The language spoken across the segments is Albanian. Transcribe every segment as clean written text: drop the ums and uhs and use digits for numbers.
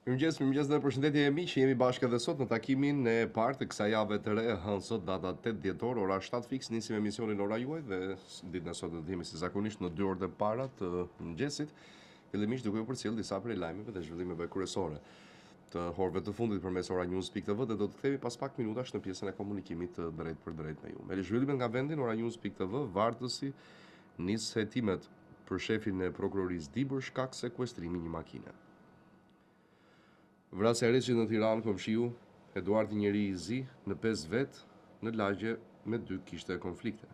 Mirëmëngjes dhe përshëndetje e miq, jemi bashkë edhe sot në takimin e parë të kësaj jave të re, hënë sot data 8 dhjetor, ora 7 fiks, nisim emisionin Ora Juaj dhe ditën e sotme do të jemi si zakonisht në 2 orët e para të mëngjesit, fillimisht duke u përcjell disa prej lajmeve dhe zhvillimeve kryesore të orëve të fundit përmes oranews.tv dhe do të kthehemi pas pak minutash në pjesën e komunikimit të drejt për drejt me ju. Me zhvillimet nga vendi në oranews.tv, vartësi nis hetimet për shefin e prokurorisë Dibër shkak sekuestrimi një makine. Vrasja e Reçit në Tiranë, komshiu Eduard i njeri i zi në 5 vet në lagje me 2 kishte konflikte.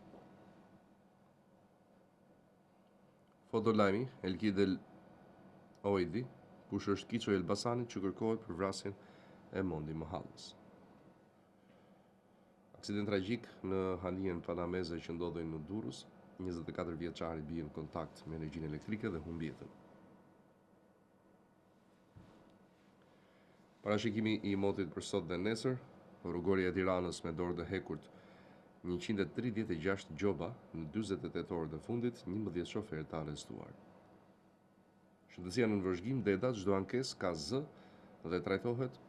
Fotolajmi Elkidel Oidi, kush është Kiço Elbasanit që kërkohet për vrasjen e Mondi Mohallës. Aksident tragjik në halien panameze që ndodhen në Durrës, 24 vjeçari bie në kontakt me energjinë elektrike dhe humbi jetën. Parashikimi i motit për sot dhe nesër, rrugorja e Tiranës me dorë të hekurt 136 gjoba në 48 orët e fundit, 11 shoferë të arrestuar. Shëndetësia në vëzhgim deta, çdo ankesë ka zë dhe trajtohet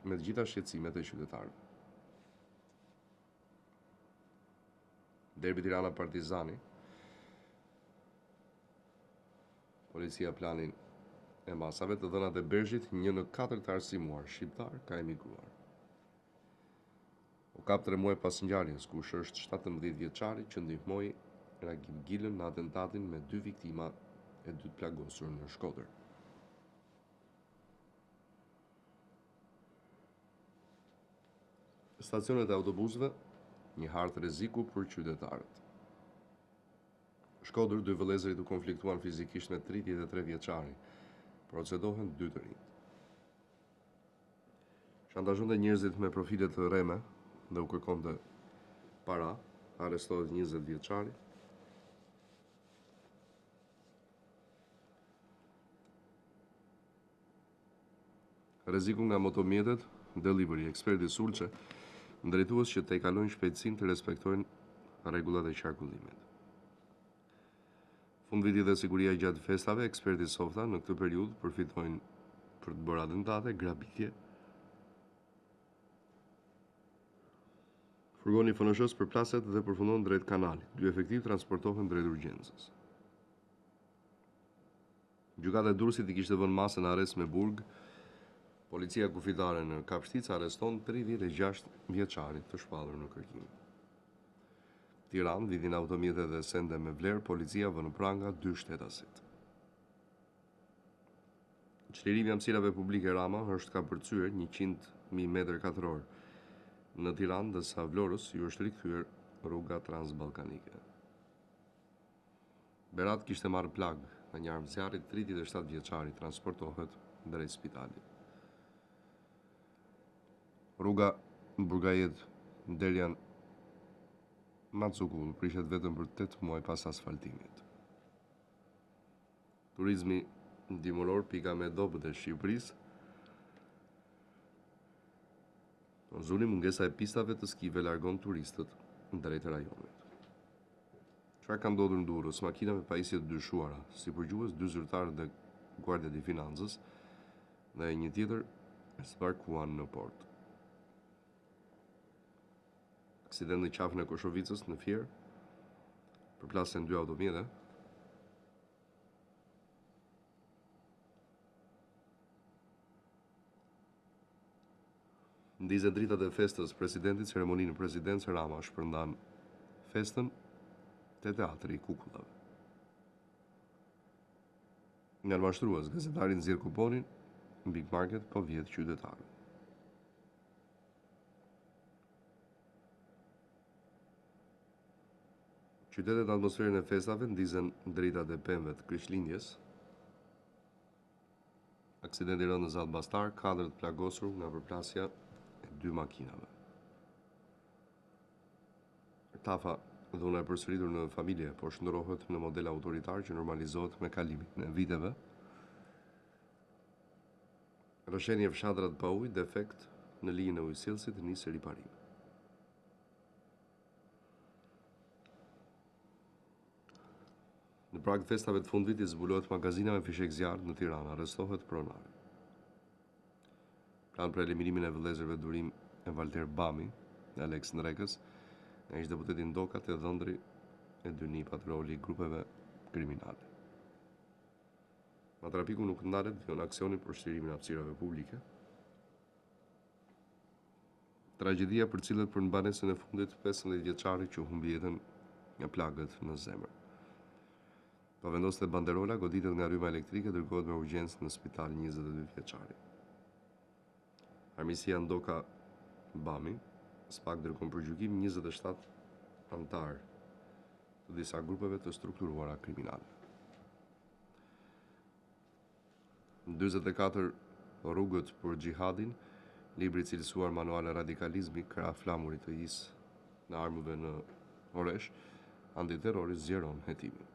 me të gjitha shqetësimet e qytetarëve. Derbi Tirana Partizani. Policia planin e masave të dhënat e Bergjit, 1 në 4 të arsimuar shqiptar ka emigruar. U kap 3 muaj pas ngjarjes, kush është 17 vjeçari që ndihmoi Ragim Gilën në atentatin me 2 viktima e 2 plagosur në Shkodër. Stacionet e autobusëve, një hartë rreziku për qytetarët. Shkodër, 2 vëllezërit u konfliktuan fizikisht me 33 vjeçari. Procedohen 2 të rinjt. Shantazhonte njerëzit me profile të rreme dhe u kërkonte para, arrestohet 20 vjeçari. Rreziku nga motomjetet, Delivery, eksperti sulçe, drejtues që të kalojnë shpejtësinë të respektojnë rregullat e qarkullimit. Fundviti dhe siguria gjatë festave, eksperti softa në këtë periudhë përfitojnë për të bërë atentate, grabitje. Furgoni FNSH-s përplaset dhe përfundon drejt kanalit. 2 efektiv transportohen drejt urgjencës. Gjykata e Durrësit i kishte vënë masën arrest me burg. Policia kufitare në Kapshticë arreston 36 vjeçarit të shpallur në kërkim. Tiranë, vidhin automjete dhe sende me vlerë, policia vë në pranga 2 shtetasit. Çlirimi i amësirave publike Rama është ka përcyer 100.000 metër katror në Tiranë, ndërsa Vlorës ju është rikthyer rruga transballkanike. Berat kishte marrë plag nga një armë zjarri, 37 vjeçari transportohet drejt spitalit. Rruga Burgajet Delian Matsukull prishet vetëm për 8 muaj pas asfaltimit. Turizmi dimoror pika me dobët e Shqipërisë. Në zoni mungesa e pistave të skive largon turistët drejt rajonit. Çfarë ka ndodhur në Durrës? Makina me pajisje të dyshuara, si përgjues 2 zyrtarë dhe Guardia di Financës dhe një tjetër e sbarkuan në port. Aksident në qafën e Koshovicës në Fier, përplasen 2 automjete. Ndizet dritat e festës presidentit, ceremoni në presidencë, Rama shpërndan festën te teatri i Kukullave. Nga mashtrues, gazetarin nxjerr kuponin, në Big Market po vjet qytetarë. Qytetet në atmosferën e festave ndizen dritat e pemëve të Krishtlindjes. Aksidenti rënd në Zat Bastar, 4 të plagosur nga përplasja e 2 makinave. Tafa dhuna e përsëritur në familje, por shndrohet në model autoritar që normalizohet me kalimin e viteve. Rrëshenje fshatrat pa ujë, defekt në linjën e ujësillësit, nisë riparim. Në prag festave të fundvitit zbulohet magazina me fishek zjarr në Tiranë, arrestohet pronari. Plan për eliminimin e vëllezërve Durim e Valter Bami, Alex Ndrekës, nga ish deputeti Ndokat e Dhëndri e dy nipat roli i grupeve kriminale. Matrapiku nuk ndalet vion aksionin për shtirimin e hapësirave publike. Tragjedia për cilët për në banesën e fundit 15 vjeçari që humbi jetën nga plagët në zemër. Pa vendosur banderola, goditet nga rryma elektrike, dërgohet me urgjencë në spital 22 vjeçari. Armisia Ndoka Bami, SPAK dërgon për gjykim 27 antar të disa grupeve të strukturuara kriminale. 44 rrugët për xhihadin, libri i cilësuar manual e radikalizmi, krah flamurit të is në armëve në Oresh, antiterrorist zgjeron hetimin.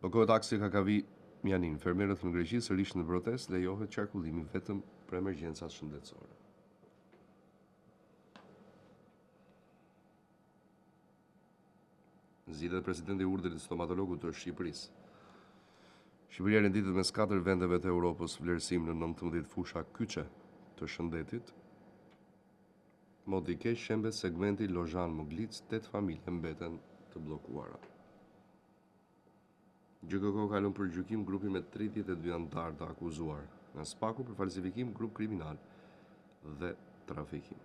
Bllokohet aksi Kakavi Mjanin, fermerët në Greqi sërish në protestë, lejohet qarkullimi vetëm për emergjencat shëndetësore. Zgjidhet presidenti i urdhrit të stomatologut të Shqipërisë. Shqipëria renditet mes 4 vendeve të Europës vlerësim në 19 fusha kyçe të shëndetit. Modi keq shembet segmenti Lozhan Moglic, 8 familje mbeten të bllokuara. GKK kalon për gjykim grupi me 32 antar të akuzuar nga SPAK-u për falsifikim, grup kriminal dhe trafikim.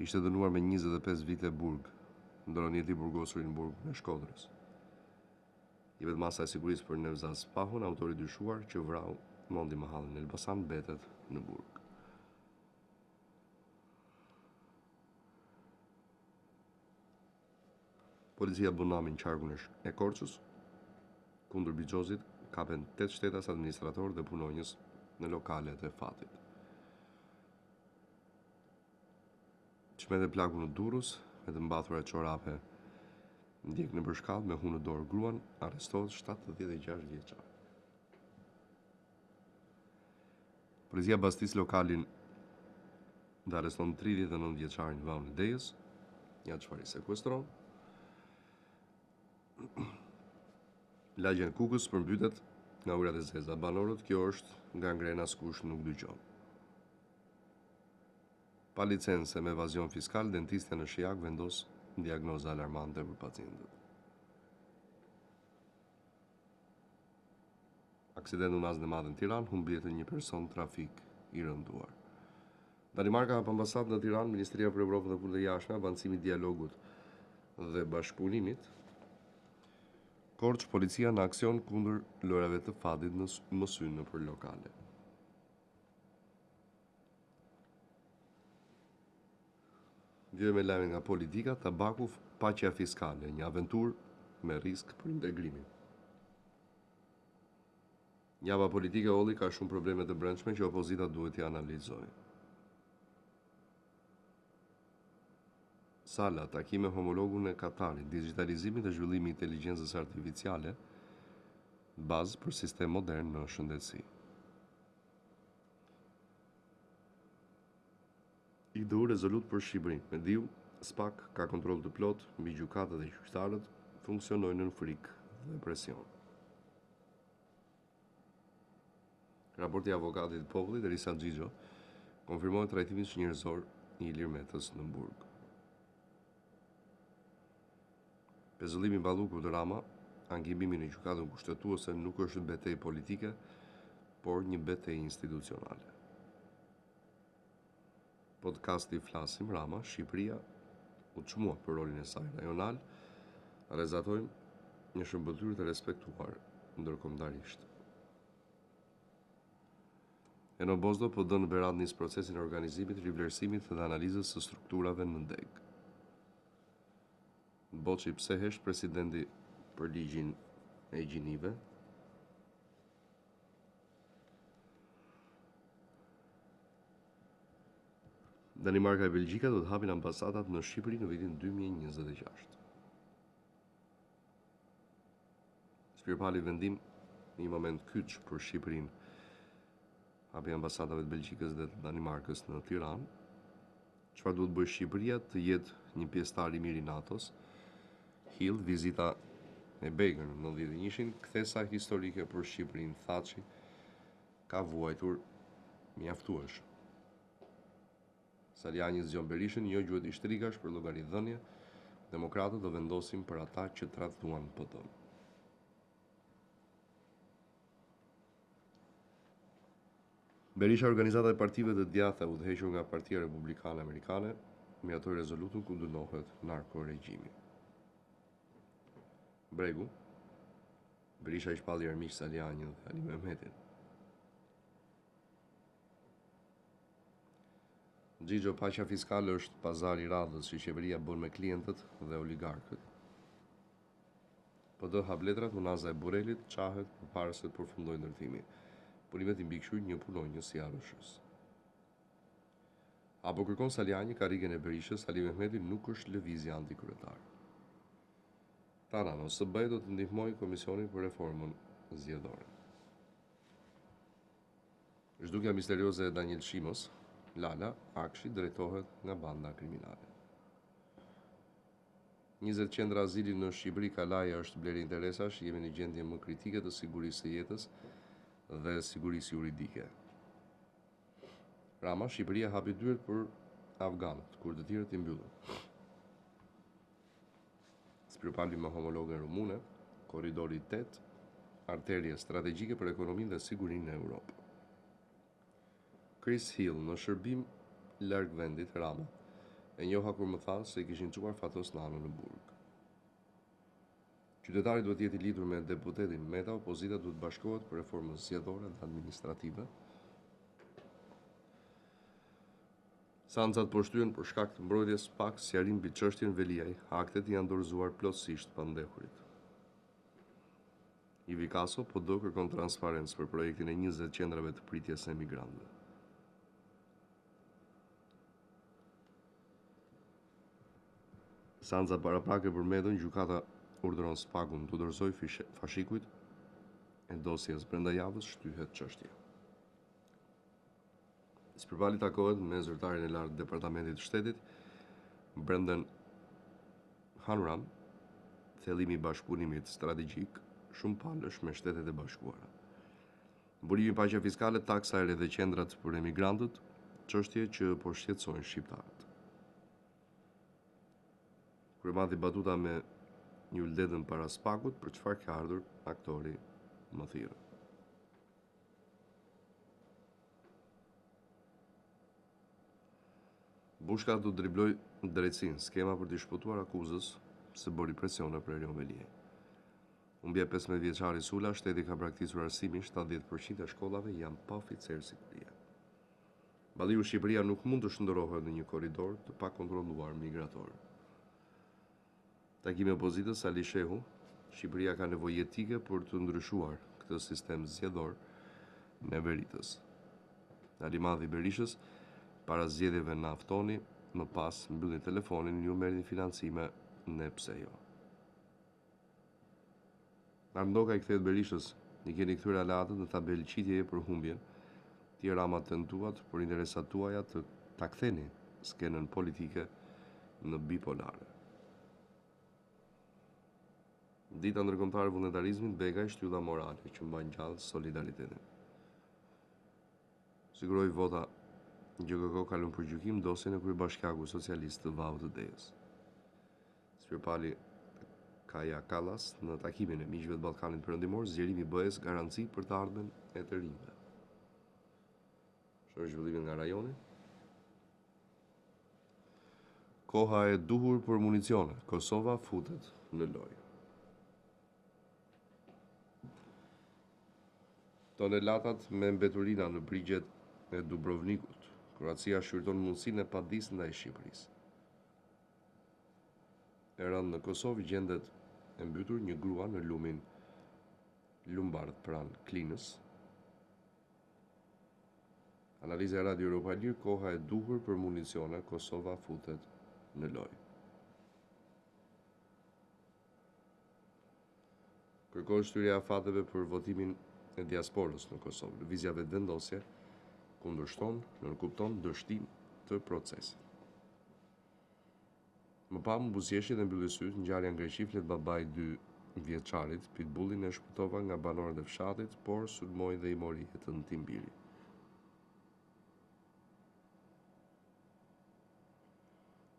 Ishte dënuar me 25 vite burg, ndron jeti burgosur në burg në Shkodrës. Jepet masa e sigurisë për Nevzat Spahun, autori dyshuar që vrau Mondi Mahallin në Elbasan, mbetet në burg. Policia bën namin qarkun e Korçës, kundër Bixhozit kapen 8 shtetas administrator dhe punonjës në lokalet e fatit. Çmet e plagu në Durrës, me të mbathura çorape ndjek në përshkallë me hunë në dorë gruan, arrestohet 76 vjeçar. Policia bastis lokalin dhe arreston 39 vjeçarin Vaun Dejës, ja çfarë i sekuestron. Lagja e Kukës përmbytet nga ujërat e zeza. Banorët, kjo është gangrena, askush nuk dëgjon. Pa licencë me evazion fiskal, dentistja në Shijak vendos diagnoza alarmante për pacientët. Aksident unaz në madhe në Tiranë, humbi jetën një person, trafik i rënduar. Danimarka hap ambasadë në Tiranë, Ministria për Evropën dhe Punët e Jashtme, avancimi i dialogut dhe bashkëpunimit. Korç, policia në aksion kundër lojrave të fadit në Mosynë nëpër lokale. Vjen me lajme nga politika, tabaku, paqja fiskale, një aventurë me risk për integrimin. Java politike olli ka shumë probleme të brendshme që opozita duhet t'i analizojë. Sala, takime homologun e Katarit, digitalizimi dhe zhvillimi i inteligjencës artificiale, bazë për sistem modern në shëndetësi. IDU rezolut për Shqipërinë. Me diu, SPAK ka kontroll të plot mbi gjykatët dhe gjyqtarët, funksionojnë në frikë dhe presion. Raporti i avokatit të popullit Erisa Xhixho konfirmoi trajtimin njerëzor i Ilir Metës në burg. Pezullimi Balluku të Rama, angimimi në gjykatën kushtetuese nuk është betejë politike, por një betejë institucionale. Podcasti Flasim Rama, Shqipëria u çmua për rolin e saj rajonal, realizatojmë një shëmbëtyrë të respektuar ndërkombëtarisht. Eno Bozdo po dënë Berat nis procesin e organizimit, rivlerësimit dhe analizës së strukturave në deg. Boçi pse hesh presidenti për ligjin e gjinive. Danimarka e Belgjika do të hapin ambasadat në Shqipëri në vitin 2026. Shpirpali vendim një moment kyç për Shqipërinë. Hapi ambasadave të Belgjikës dhe të Danimarkës në Tiranë. Çfarë duhet bëjë Shqipëria të jetë një pjesëtar i mirë i NATO-s. Hill, vizita e Baker në 91-shin, kthesa historike për Shqipërinë, Thatchi ka vuajtur mjaftueshëm. Saliani zgjon Berishën, jo gjuhet ishtrikash për llogaridhënie, demokratët do vendosin për ata që tradhtuan PD. Berisha, organizata e partive të djathta udhëhequr nga Partia Republikane Amerikane, miratoi rezolutën ku dënohet narko-regjimi. Bregu, Berisha i shpalli armiq Salianin dhe Ali Mehmetin. Xhixho, paqja fiskale është pazari i radhës që qeveria bën me klientët dhe oligarkët. PD hap letrat, Munaza e Burelit qahet përpara se të përfundojë ndërtimi. Punimet i mbikëqyr një punonjës i ARSH-s. Apo kërkon Saliani karrigen e Berishës, Ali Mehmeti nuk është lëvizje antikryetar. Taran ose SB do të ndihmojë Komisionin për reformën zgjedhore. Zhdukja misterioze e Daniel Shimos, Lala Akshi, drejtohet nga banda kriminale. 20 qendra azili në Shqipëri, Kalaja është blerë interesash, jemi në gjendje më kritike të sigurisë së jetës dhe sigurisë juridike. Rama, Shqipëria hapi dyert për afganët, kur të tjerët i mbyllën. Spirpali me homologën rumune, korridori 8, arterje strategjike për ekonominë dhe sigurinë në Europë. Chris Hill, në shërbim larg vendit, Rama, e njoha kur më tha se i kishin çuar fatos në anën në burg. Qytetari duhet jetë i lidhur me deputetin Meta, opozita duhet bashkohet për reformën zgjedhore dhe administrative. Sancat po shtryen për shkak të mbrojtjes pak sqarim mbi çështjen Veliaj, aktet janë dorëzuar plotësisht pa ndehurit. Ivi Kaso po do kërkon transparencë për projektin e 20 qendrave të pritjes së emigrantëve. Sanca paraprake për Medën, gjykata urdhëron Spagun të dorëzoj fashikujt e dosjes brenda javës shtyhet çështja. Spirpali takohet me zyrtarin e lartë të Departamentit të Shtetit, Brendan Hanram, thellimi i bashkëpunimit strategjik shumë palësh me Shtetet e Bashkuara. Burimi i paqja fiskale, taksa ere dhe qendrat për emigrantët, çështje që po shqetësojnë shqiptarët. Kryemati batuta me një uldetën para Spagut për çfarë ka ardhur aktori më thirrë. Bushka do dribloj drejtësinë, skema për të shpëtuar akuzës se bëri presione për Erion Veliaj. Humbja 15 vjeçari Sula, shteti ka braktisur arsimin, 70% e shkollave janë pa oficer sigurie. Balliu Shqipëria nuk mund të shndërrohet në një korridor të pakontrolluar migrator. Takimi opozitës Ali Shehu, Shqipëria ka nevojë etike për të ndryshuar këtë sistem zgjedhor në Beritës. Ali Madhi Berishës, para zgjedhjeve na aftoni, më pas mbylli telefonin, ju merrni financime, ne pse jo. Arndoka i kthehet Berishës, i keni kthyer alatët në tabelë qitjeje për humbjen. Ti Rama tentuat për interesat tuaja të ta ktheni skenën politike në bipolare. Dita ndërkombëtare e vullnetarizmit, Begaj, shtyllla morale që mban gjallë solidaritetin. Siguroi vota GKK kalon për gjykim dosjen e kryebashkiaku socialist të Vau të Dejës. Spirpali Kaja Kallas në takimin e miqve të Ballkanit Perëndimor, zgjerimi i BE-s garanci për të ardhmen e të rinjve. Shoh zhvillimin nga rajoni. Koha e duhur për municione, Kosova futet në lojë. Tonelatat me mbeturina në brigjet e Dubrovnikut. Kroacia shqyrton mundësinë e padisë ndaj Shqipërisë. E rënd në Kosovë gjendet e mbytur një grua në lumin Lumbard pranë Klinës. Analiza e Radio Europa Lirë, koha e duhur për municione, Kosova futet në lojë. Kërkohet shtyrja e afateve për votimin e diasporës në Kosovë. Lëvizja vetëvendosje kundërshton, nënkupton dështim të procesit. Më pamë buzjeshi dhe mbylli syt, ngjarja në Greqi flet babai 2 vjeçarit, pitbullin e shpëtova nga banorët e fshatit, por sulmoi dhe i mori jetën timbiri.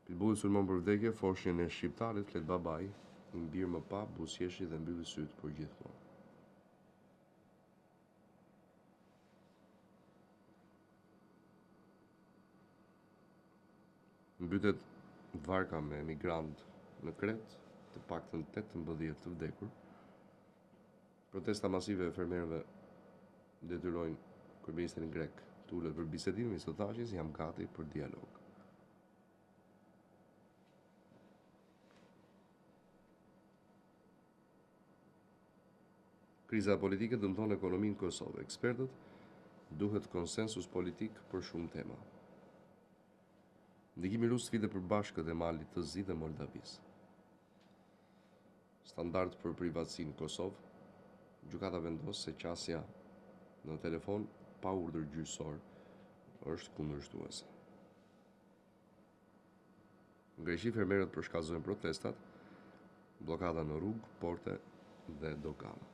Pitbulli sulmon për vdekje, foshnjën e shqiptarit, flet babai, i mbir më pa buzjeshi dhe mbylli syt për gjithmonë. Mbytet varka me emigrant në Kret, të paktën 18 të vdekur. Protesta masive e fermerëve detyrojnë kryeministrin grek të ulet për bisedim, Mitsotakis jam gati për dialog. Kriza politike dëmton ekonominë Kosovë. Ekspertët duhet konsensus politik për shumë tema. Ndikimi rus sfidë për bashkët e Malit të Zi dhe Moldavisë. Standard për privatësi në Kosovë. Gjykata vendos se qasja në telefon pa urdhër gjyqësor është kundërshtuese. Në Greqi fermerët përshkallëzojnë protestat, bllokada në rrugë, porte dhe dogana.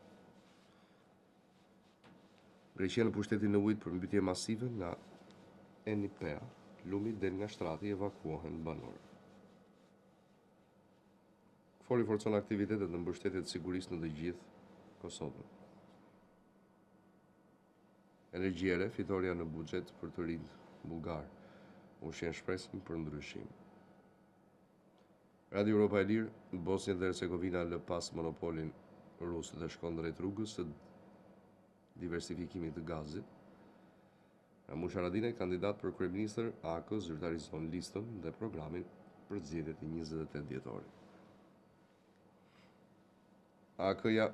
Greqia në pushtetin në ujit për mbytje masive nga Enipea. Lumi del nga shtrati, evakuohen banorë. KFOR-i forcon aktivitetet në mbështetje të sigurisë në të gjithë Kosovën. Energjiere, fitoria në buxhet për të rinjt bullgar, ushqen shpresën për ndryshim. Radio Europa e Lirë, Bosnia dhe Hercegovina lë pas monopolin rus dhe shkon drejt rrugës së diversifikimit të gazit. Ramush Haradinaj, kandidat për kryeministër, AK zyrtarizon listën dhe programin për zgjedhjet e 28 dhjetorit. AK-ja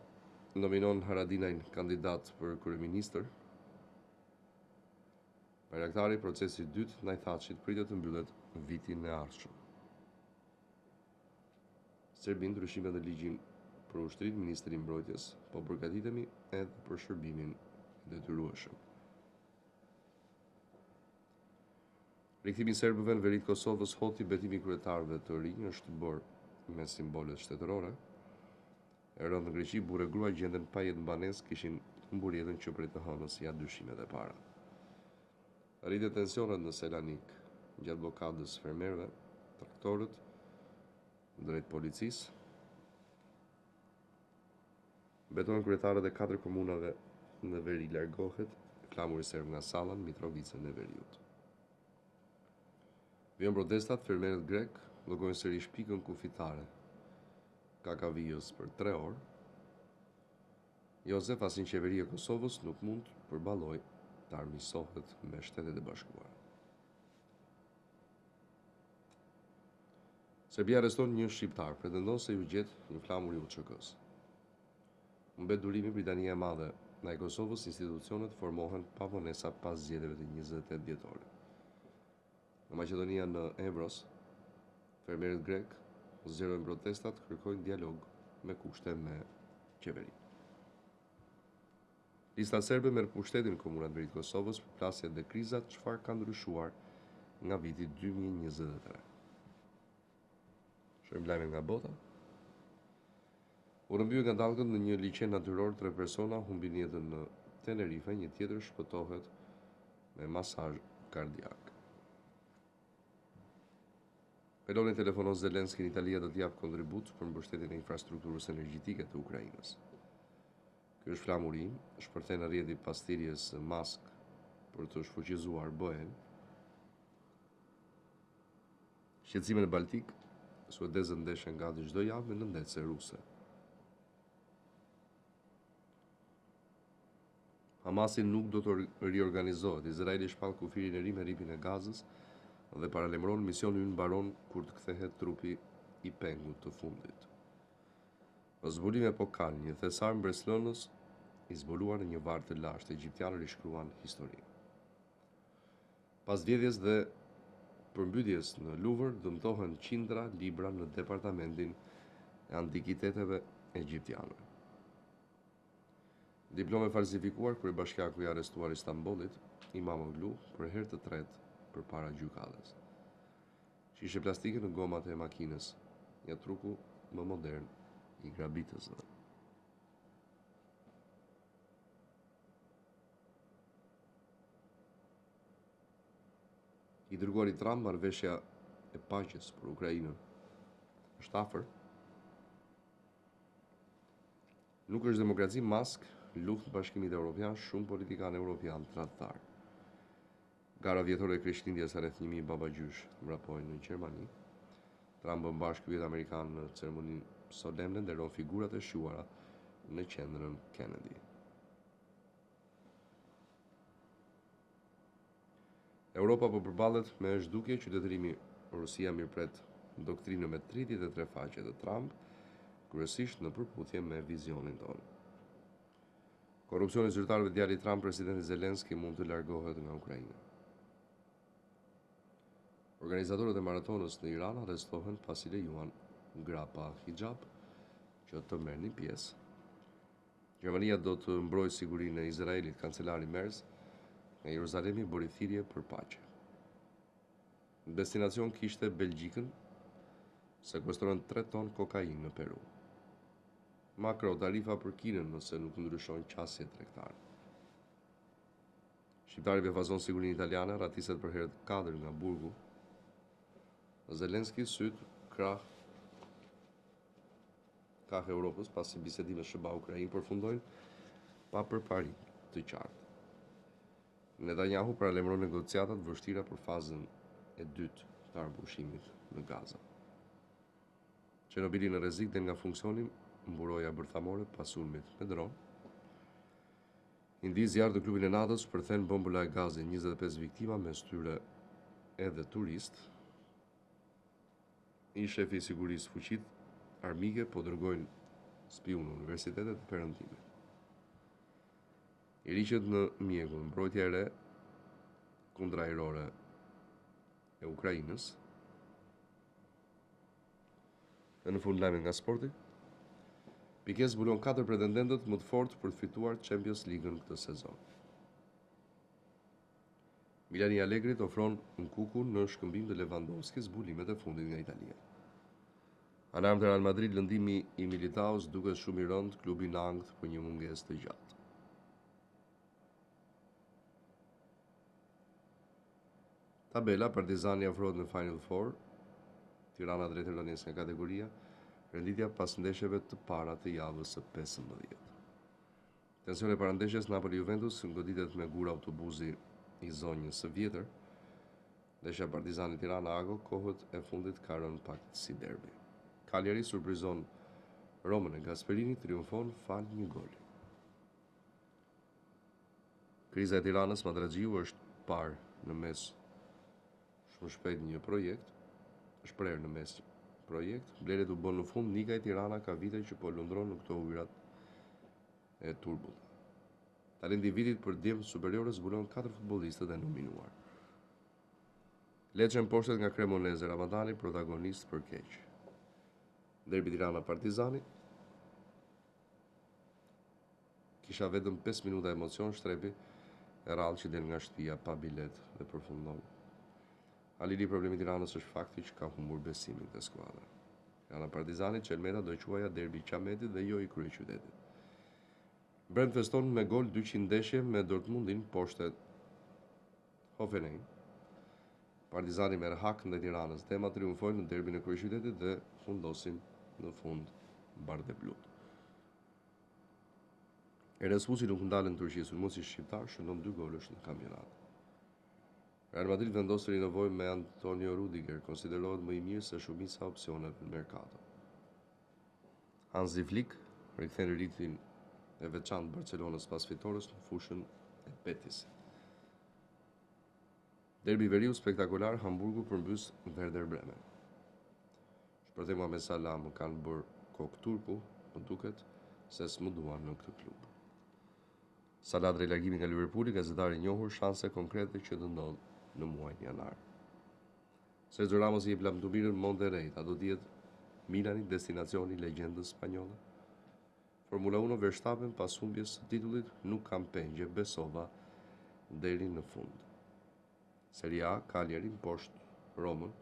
nominon Haradinajn kandidat për kryeministër. Bajraktari, procesi i dytë ndaj Thaçit pritet të mbyllet vitin e ardhshëm. Serbin ndryshime në ligjin për ushtrit, Ministri i Mbrojtjes, po përgatitemi edhe për shërbimin detyrueshëm. Rikthimi i serbëve në veri të Kosovës, hoti betimi kryetarëve të rinj është bërë me simbolet shtetërore. E rënd në Greqi, burrë e grua gjenden pa jetë mbanesë, kishin humbur jetën që prej të hënës ja dyshimet e para. Rritet tensionet në Selanik gjatë blokadës fermerëve, traktorët drejt policisë. Betohen kryetarët e 4 komunave në veri largohet, flamuri serb nga Sallan, Mitrovicën e Veriut. Vjen protestat, fermerët grek llogojnë sërish pikën kufitare Kakavijës për 3 orë. Josef, asin qeveria e Kosovës nuk mund të përballojë të armiqësohet me Shtetet e Bashkuara. Serbia arreston një shqiptar, pretendon se ju gjet një flamur i UÇK-s. Mbet durimi, Britania e Madhe ndaj Kosovës, institucionet formohen pa vonesa pas zgjedhjeve të 28 dhjetorit. Në Maqedonia në Evros, fermerët grek zgjerojnë protestat, kërkojnë dialog me kushte me qeverinë. Lista serbe merr pushtetin në komunat e veriut Kosovës për plasjet dhe krizat, çfarë ka ndryshuar nga viti 2023. Shohim lajme nga bota. U rëmbye nga dallgët në një liçen natyror, 3 persona humbin jetën në Tenerife, një tjetër shpëtohet me masazh kardiak. Meloni telefonon Zelenski në Itali do të japë kontribut për mbështetjen e infrastrukturës energjetike të Ukrainës. Ky është flamuri, shpërthen në rrjeti pastirjes Mask për të shfuqizuar BE-n. Shqetësime në Baltik, suedezët ndeshen gati çdo javë me nëndetse ruse. Hamasi nuk do të riorganizohet. Izraeli shpall kufirin e ri me ripin e Gazës dhe paralemron misioni ynë mbaron kur të kthehet trupi i pengut të fundit. Zbulime epokal, një thesar mbreslënës i zbuluar në një varr të lashtë, egjiptianë rishkruan historinë. Pas vjedhjes dhe përmbytjes në Louvre, dëmtohen qindra libra në departamentin e antikiteteve egjiptiane. Diplome falsifikuar, kryebashkiaku i arrestuar i Istanbulit, Imamoglu, për herë të tretë përpara gjykatës. Shishe plastike në gomat e makinës një truku më modern i grabitësve. I dërguari Trump marrëveshja e paqes për Ukrainën është afër. Nuk është demokraci mask, luftë Bashkimit Evropian, shumë politikanë evropian tradhtar. Gara vjetore e Krishtlindjes rreth 1000 babagjysh mbrapojnë në Gjermani. Trump bën bashkë Kryet Amerikan në ceremoninë solemne nderon figurat e shuara në qendrën Kennedy. Europa po përballet me zhdukje, qytetërimi Rusia mirëpret doktrinën me 33 faqe të Trump, kryesisht në përputhje me vizionin tonë. Korrupsioni zyrtarëve djali Trump, presidenti Zelenski mund të largohet nga Ukraina. Organizatorët e maratonës në Iran arrestohen pasi lejuan grapa hijab që të merrnin pjesë. Gjermania do të mbrojë sigurinë e Izraelit, kancelari Merz nga Jeruzalemi bëri thirrje për paqe. Në destinacion kishte Belgjikën, sekuestruan 3 ton kokainë në Peru. Makro tarifa për Kinën nëse nuk ndryshojnë qasjet tregtare. Shqiptari befazon sigurinë italiane, ratiset për herë të 4 nga burgu. Zelenski syt krah Europës pasi bisedime SBA-Ukrainë përfundojnë pa përparim të qartë. Netanyahu paralajmëron negociatat vështira për fazën e dytë të arbushimit në Gaza. Çernobili në rrezik del nga funksioni, mburoja bërthamore pas sulmit me dron. Indi zjarr të klubin e NATO-s përthen bombola e gazit, 25 viktima mes tyre edhe turist. I shefi i sigurisë fuqit armike po dërgojnë spiun në universitetet e perëndimit. I riqet në mjegull, mbrojtja e re kundërajrore e Ukrainës. E në fund lajmet nga sporti. Piqué zbulon 4 pretendentët më të fortë për të fituar Champions League-ën këtë sezon. Milani Allegri ofron Nkuku në shkëmbim të Lewandowski zbulimet e fundit nga Italia. Alarm të Real Madrid, lëndimi i Militaos duket shumë i rënd, klubi në angth për një mungesë të gjatë. Tabela, Partizani afrohet në Final Four, Tirana drejt Elonjes nga kategoria, renditja pas ndeshjeve të para të javës së 15. Tensioni e parandeshjes Napoli-Juventus ngoditet me gur autobusi i zonjës së vjetër. Ndeshja Partizani Tirana-Ago, kohët e fundit ka rënë pak si derbi. Cagliari surprizon Romën e Gasperini, triumfon fal një goli. Kriza e Tiranës, Madraxhiu është parë në mes shumë shpejt një projekt, është prerë në mes projekt, Blelet u bën në fund, Nika e Tirana ka vite që po lundron në këto ujrat e turbullta. Talenti i vitit për Djem Superiore zbulon 4 futbollistët e nominuar. Lecce mposhtet nga Cremonese, Ramadani protagonist për keq. Derbi Tirana Partizani. Kisha vetëm 5 minuta emocion, Shtrepi e rrallë që del nga shtëpia pa bilet dhe përfundon. Alili problemi Tiranës është fakti që ka humbur besimin te skuadra. Tirana Partizani, Çelmeta do quaja derbi Qametit dhe jo i kryeqytetit. Brent feston me gol 200 ndeshje me Dortmundin poshtet Hoffenheim. Partizani merr hak ndaj Tiranës. Tema triumfojnë në derbin e kryeqytetit dhe fundosin në fund bardhë blut. Erasmusi nuk ndalen në Turqi, sulmuesi shqiptar shënon 2 golësh në kampionat. Real Madrid vendos të rinovojë me Antonio Rudiger, konsiderohet më i mirë se shumica opsioneve në merkato. Hansi Flick rikthen ritmin e veçantë Barcelonës pas fitores në fushën e Betisit. Derbi veriu spektakolar, Hamburgu përmbys Werder Bremen. Shpërthej Mohamed Salah më kanë bërë kokë turku, më duket se s'më duan në këtë klub. Salah drejt largimit nga Liverpooli, gazetari i njohur, shanse konkrete që të ndodh në muajin janar. Sergio Ramos i jep lamtumirën Monterrey, a do të jetë Milani destinacioni i legjendës spanjolle? Formula 1 Verstappen pas humbjes së titullit nuk kam pengje, besova deri në fund. Serie A, Cagliari poshtë Romën.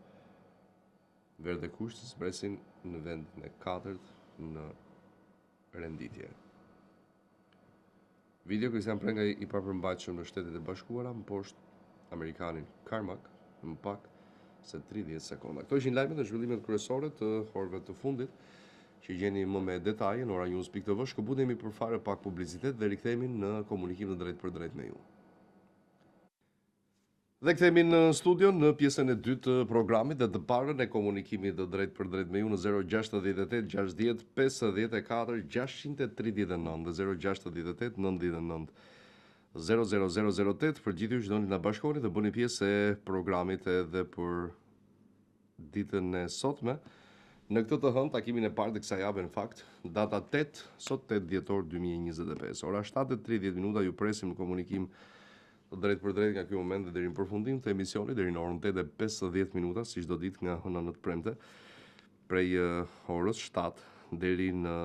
Verde Kushtës presin në vendin e 4 në renditje. Video Kristian Prenga i papërmbajtshëm në Shtetet e Bashkuara, më poshtë Amerikanin Carmack, më pak se 30 sekonda. Këto ishin lajmet dhe zhvillimet kryesore të orëve të fundit, që gjeni më me detaje në oranews.tv. Shkëputemi për fare pak publicitet dhe rikthehemi në komunikim të drejt për drejt me ju. Dhe kthehemi në studio në pjesën e dytë të programit dhe të parën e komunikimit të drejt për drejt me ju në 068 60 54 639 dhe 068 99 00008 për gjithë ju që doni na bashkoheni dhe bëni pjesë e programit edhe për ditën e sotme. Në këtë të hënë, takimin e parë të kësaj jave në fakt, data 8, sot 8 dhjetor 2025. Ora 7:30 ju presim në komunikim të drejt për drejt nga ky moment dhe deri në përfundim të emisionit, deri në orën 8:50, si çdo ditë nga hëna në të premte, prej orës 7 deri në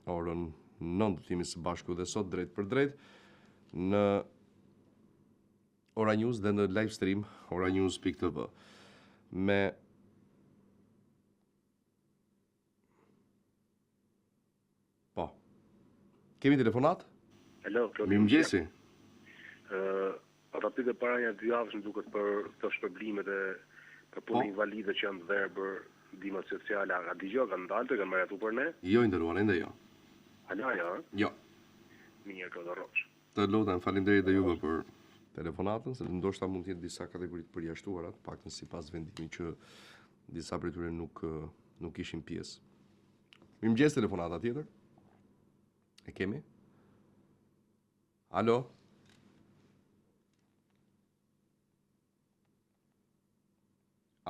orën 9 të jemi së bashku dhe sot drejt për drejt në Ora News dhe në live stream oranews.tv. Me po. Kemi telefonat? Hello, Mirëmëngjesi. Ata pyetje para një 2 javësh më duket për këto shpërblimet e për punë invalide që janë verbër ndihmë sociale, a dëgjoj kanë dalë të kanë marrë për ne? Jo, nderuar, ende jo. Ala, ja? Jo. Mirë, të rrosh. Të lutem, faleminderit dhe juve për telefonatën, se ndoshta mund të jetë disa kategori të përjashtuara, paktën sipas vendimit që disa prej tyre nuk ishin pjesë. Mirëmëngjes, telefonata tjetër. E kemi? Alo?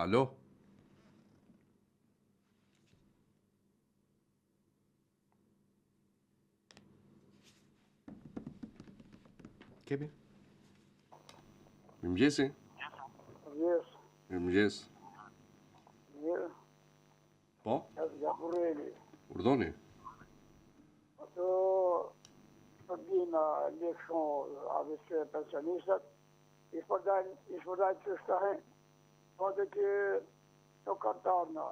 Alo? Kemi? Mirëmëngjesi. Yes. Mirëmëngjes. Mirë. Po? Ja kurreli. Urdhoni. Ato përbina lekshon avishë pensionistat, i shpërdajnë që shtahen, po dhe që të kartarna,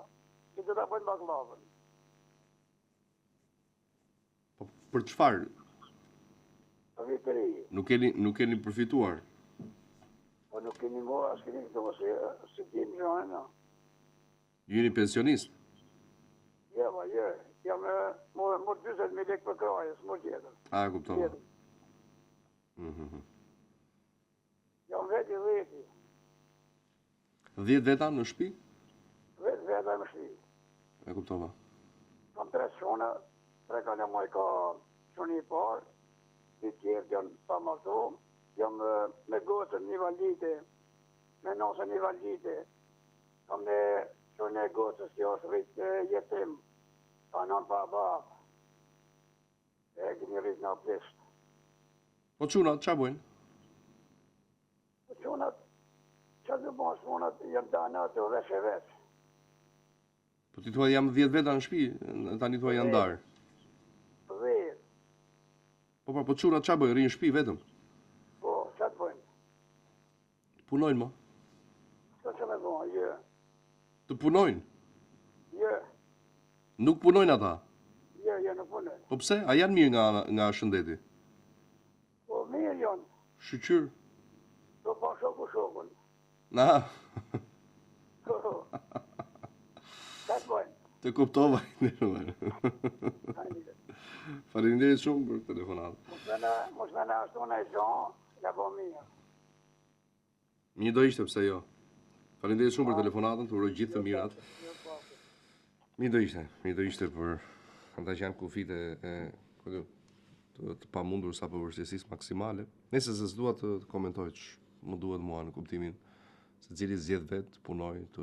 që të da bëjnë baklavën. Po për çfarë? Për vitëri. Nuk keni përfituar. Po nuk keni mo, as keni këto, si tim gjojnë. Ju jeni pensionist? Je. Jam më 20.000 lekë për krajës, më tjetër. A, kuptova. Jam veti. 10 veta në shtëpi? Veta në shtëpi. E kuptova. Kam 3 shona, 3 kanë moj ka shoni i parë, i tjerë janë pa martu, jam me gotën një valite, me nosën një valite, kam me shoni e gotës që është rritë jetim, pa non pa babë, e një rritë në aplisht. Po çunat, ç'a bojnë? Po çunat, që të bënë shmonat, janë dana të vesh e vesh. Po ti thua jam 10 veta në shtëpi, tani thua janë ndarë. 10. Po çunat ç'a bojnë, rrinë në shtëpi vetëm? Po, që të bëjnë? Punojnë mo? Që me bëjnë, jë. Të punojnë? Jë. Nuk punojnë ata? Jë, nuk punojnë. Po pse? A janë mirë nga shëndeti? Po, mirë janë. Shqyr? Do pa shokun. Na. Që të bëjnë? Të kuptova. Faleminderit shumë për telefonatë. Mos me në ashtu në e gjonë, ja po mirë. Një do ishte, pse jo. Faleminderit shumë për telefonatën, të uroj gjithë të mirat. Mirë do ishte për ata që janë kufit të pamundur sa për vështirësisë maksimale. Nëse se s'dua të komentoj që më duhet mua në kuptimin se cili zgjedh vetë, punoj, të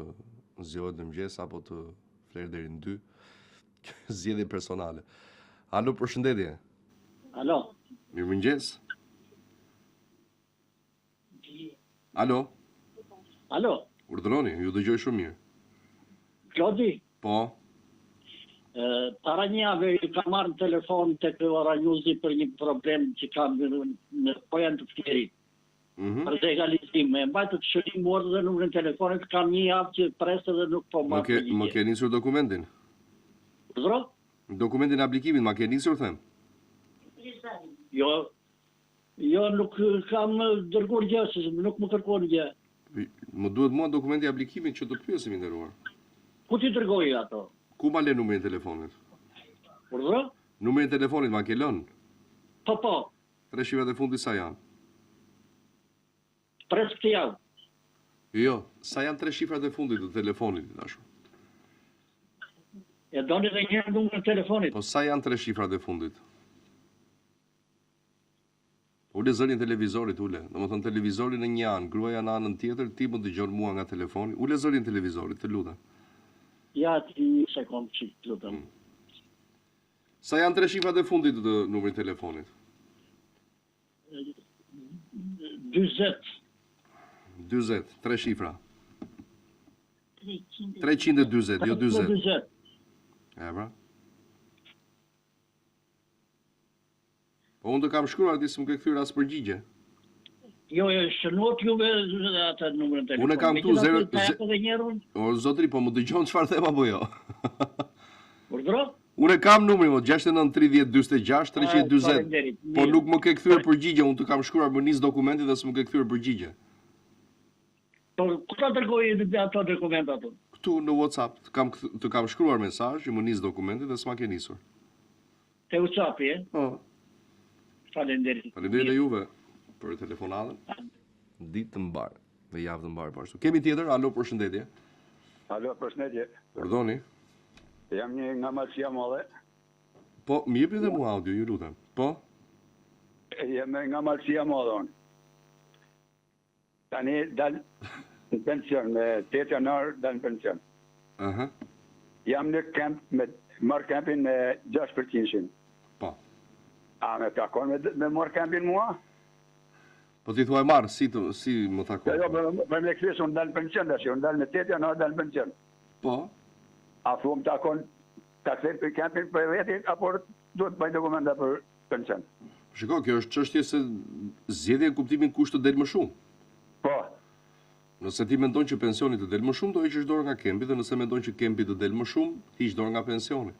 zgjohet në mëngjes apo të flerë deri në 2. Zgjedhje personale. Alo, përshëndetje. Alo. Mirëmëngjes. Alo. Alo. Urdhëroni, ju dëgjoj shumë mirë. Klodi, Po. para një javë i ka marrë në telefon të Ora Newsi për një problem që kam në po janë të fjerit. Për legalizim, me mbajtë të shërim morë dhe numrin telefonit, kam një javë që presë dhe nuk po Më ke nisur dokumentin? Zro? Dokumentin e aplikimit, ma ke nisur, them? Jo, nuk kam dërguar gjë, se nuk më kërkon gjë. Më duhet mua dokumenti e aplikimit që të pyesim i nderuar. Ku ti dërgoj ato? Ku ma le numrin e telefonit? Zro? Numrin e telefonit ma ke lënë? Po. 3 shifrat e fundit sa janë? Pres këtë javë. Jo, sa janë 3 shifrat e fundit të telefonit, dashur? E doni dhe njërë numrin e telefonit. Po sa janë 3 shifrat e fundit? Ule zërin televizorit, ule. Në më thënë televizorin në një anë, gruaja në anën tjetër, ti më dëgjon mua nga telefoni. Ule zërin televizorit, të lutem. Ja, ti një sekundë që të lutem. Sa janë 3 shifrat e fundit të numrit telefonit? 20, 3 shifra. 320, jo 20. E pra? Po unë të kam shkruar ti s'm ke kthyer as përgjigje. Jo, shënuat juve atë numrin telefonit. Unë kam këtu 0. O zotri, po më dëgjon çfarë them apo jo? Urdhro? Unë kam numrin, 69 30 46 340. Po nuk më ke kthyer përgjigje, unë të kam shkruar më nis dokumenti dhe s'm ke kthyer përgjigje. Po ku ta dërgoj ato dokumente ato? Këtu në WhatsApp të kam shkruar mesazh që më nis dokumenti dhe s'ma ke nisur. Te WhatsApp-i, e? Po. Faleminderit. Faleminderit e juve për telefonatën. Ditë të mbarë dhe javë të mbarë po ashtu. Kemi tjetër, alo, përshëndetje. Alo, përshëndetje. Pardoni. Jam një nga Malësia Madhe. Po, më jepni dhe mua audio, ju lutem. Po? Jam nga Malësia Madhe unë. Tani dal në pension, me 8 janar dal në pension. Aha. Jam në kamp, marrë kampin me 6%. Po. A me takon me marrë kampin mua? Po ti thuaj marr, si më takon? Jo, për me kësisë unë dal në pension, unë dal me 8 janar dal në pension. Po? A thu më takon ta kthej për kampin për vetin, apo duhet bëj dokumenta për pension? Shiko, kjo është çështje se zgjedhja në kuptimin kush të del më shumë. Po. Nëse ti mendon që pensioni të del më shumë, do heqësh dorë nga kempi, dhe nëse mendon që kempi të del më shumë, hiq dorë nga pensioni.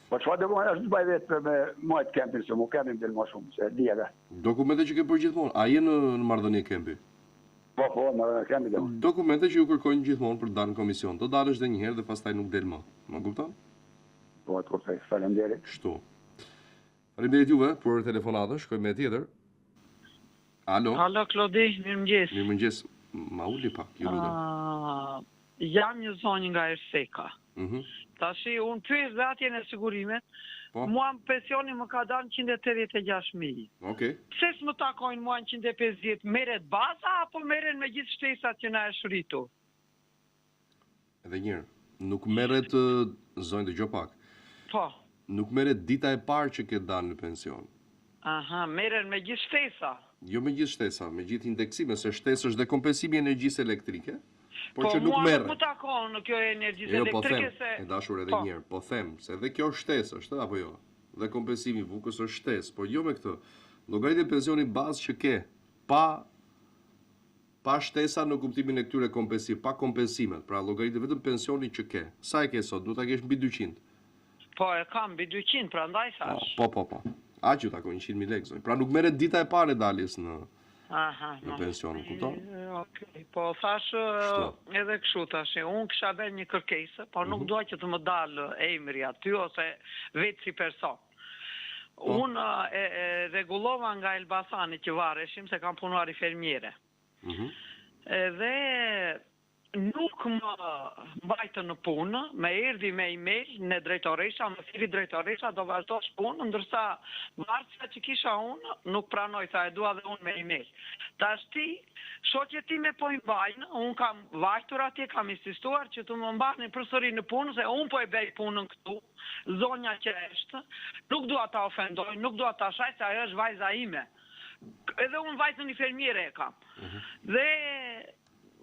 Po çfarë dokumenta është bëj vetë për me mojt kempin, se mu kempin del më shumë, se di edhe. Dokumente që ke për gjithmonë, a je në marrëdhënie kempi? Po, në kempin del. Dokumente që ju kërkojnë gjithmonë për të dalë në komision, do dalësh edhe një herë dhe pastaj nuk del më. Më kupton? Po, të kuptoj, faleminderit. Kështu. Faleminderit juve për telefonatën, shkojmë me tjetër. Alo. Alo, Klodi, mirëmëngjes. Mirëmëngjes. Ma uli pak, ju lutem. Jam një zonjë nga Erseka. Tashi, unë pyes dhe atje në sigurimet, mua pensioni më ka dalë 186.000. Okej. Pse s'më takojnë mua 150, merret baza apo merren me gjithë shtesat që na e shritur? Edhe njërë, nuk merret, zonjë dëgjoj pak. Po. Nuk merret dita e parë që ke dalë në pension. Aha, merren me gjithë shtesa. Jo me gjithë shtesa, me gjithë indeksime, se shtesë është dhe kompensimi i energjisë elektrike, por Po, që nuk mua merret. nuk më takon në kjo energjisë Jo, po them, elektrike se... e dashur edhe njërë, po them, se edhe kjo shtesë është, apo jo? Dhe kompensimi i vukës është shtesë, por jo me këtë. Llogaritja e pensionit bazë që ke, pa shtesa në kuptimin e këtyre kompensimit, pa kompensimet, pra llogaritë vetëm pensionin që ke. Sa e ke sot? Duhet ta kesh mbi 200. Po, e kam mbi 200, prandaj thash. Po. Aq ju takon 100.000 lekë zonjë. Pra nuk merret dita e parë e daljes në pension, kupton? Okej, po thash edhe kështu tash. Unë kisha bërë një kërkesë, por nuk dua që të më dalë emri aty ose vetë si person. Unë e rregullova nga Elbasani që vareshim se kam punuar i fermiere. Edhe nuk më mbajtë në punë, me erdhi me email në drejtoresha, më thiri drejtoresha do vazhdosh punë, ndërsa varësia që kisha unë nuk pranoj, tha e dua dhe unë me email. Tash ti, shoqet time po i mbajnë, unë kam vajtur atje, kam insistuar që të më mbajnë përsëri në punë, se unë po e bej punën këtu, zonja që është, nuk dua ta ofendoj, nuk dua ta shaj, se ajo është vajza ime. Edhe unë vajzën i fermiere e kam. Dhe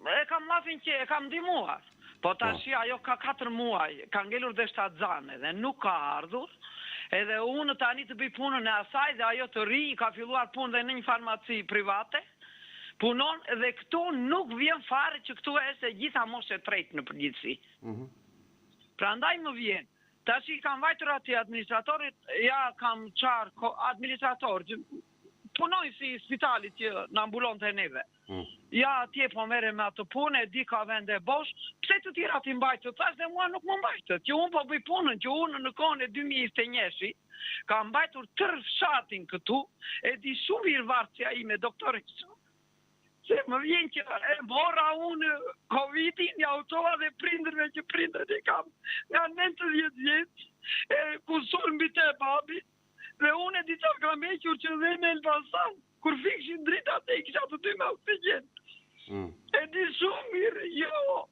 e kam mafin që e kam ndihmuar. Po tash ajo ka 4 muaj, ka ngelur dhe 7 zane dhe nuk ka ardhur. Edhe unë tani të bëj punën e asaj dhe ajo të ri, ka filluar punë dhe në një farmaci private. punon dhe këtu nuk vjen fare që këtu është e gjitha moshe trejtë në përgjithësi. Prandaj më vjen. Tash i kam vajtur aty administratorit, ja kam qarë administrator, që punoj si spitalit që në ambulonte e neve. Ja atje po mere me atë punë, e di ka vende bosh, pse të tjera ti mbajtë, thash dhe mua nuk më mbajtë, që unë po bëj punën, që unë në kohën e 2021 ka mbajtur tërë fshatin këtu, e di shumë mirë vartësia ime, doktorisë. Se më vjen që e mora unë Covidin, ja autoa dhe prindërve që prindër i kam nga 90 vjetë, ku sulë mbi te babi, dhe unë e di qa kam hequr që dhe me Elbasan, kur fikshin drita te i kisha të dy me oksigen. E di shumë mirë, jo,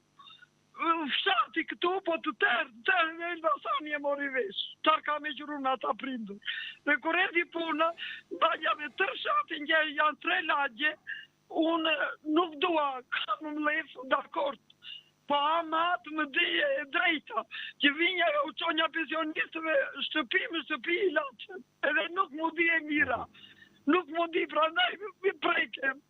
fshati këtu, po të tërë me Elbasan e mori vesh. Ta kam hequr unë ata prindër. Dhe kur e di puna, dalja me tërë shatin që janë 3 lagje, unë nuk dua, kam më lefë dakord, po ama të më dije e drejta, që vinja e uqonja pensionistëve shtëpi i laqen, edhe nuk mu di e mira, nuk mu di pra nej, mi prekem.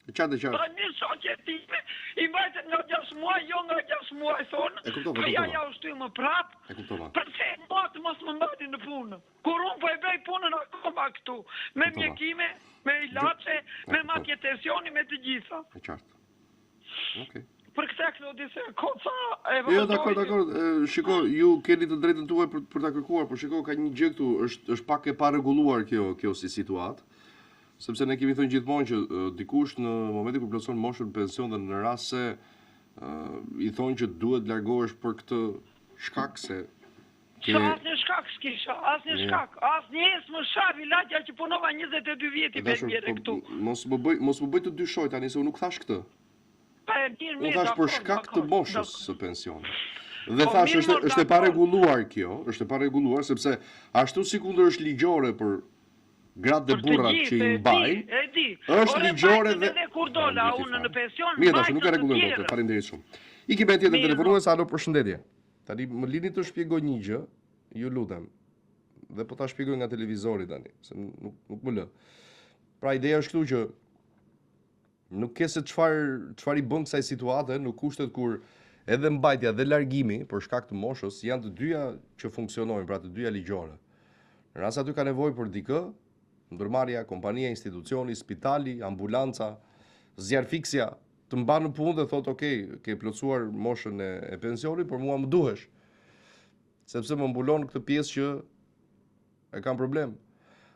Qatë. Pra një shoqe time, i mbajtë nga 6 muaj, jo nga 6 muaj thonë, këja ja ushtu më prapë, përse mua të mos më mbati në punë. Kur unë po e bej punën akoma këtu, me mjekime, me ilaçe, me matje tensioni, me të gjitha. E qartë. Okej. Për këtë këto dise koca e Jo, dakord. Shiko, ju keni të drejtën tuaj për ta kërkuar, por shiko, ka një gjë këtu, është pak e pa rregulluar kjo si situatë. Sepse ne kemi thënë gjithmonë që dikush në momentin kur plotson moshën pension dhe në rast se i thonë që duhet largohesh për këtë shkak se asnjë shkak s'kisha, asnjë shkak, asnjë më shavi lagja që punova 22 vjet i bën këtu. Mos më bëj të dyshoj tani se unë nuk thash këtë. Unë thash për shkak të moshës së pensionit. Dhe thash është e parregulluar kjo, është e parregulluar sepse ashtu sikundër është ligjore për gratë dhe burrat që i mbajnë, është ligjore dhe kur dola unë në pension. Mirë, tash nuk e rregulloj dot. Faleminderit shumë. I kemi tjetër telefonues, alo, përshëndetje. Tani më lini të shpjegoj një gjë, ju lutem. Dhe po ta shpjegoj nga televizori tani, se nuk më lë. Pra ideja është këtu që nuk ke se çfarë i bën kësaj situate në kushtet kur edhe mbajtja dhe largimi për shkak të moshës janë të dyja që funksionojnë, pra të dyja ligjore. Në rast aty ka nevojë për dikë, ndërmarrja, kompania, institucioni, spitali, ambulanca, zjarfiksja, të mbanë në punë dhe thotë, okay, ke plotësuar moshën e pensionit, por mua më duhesh. Sepse më mbulon këtë pjesë që e kam problem.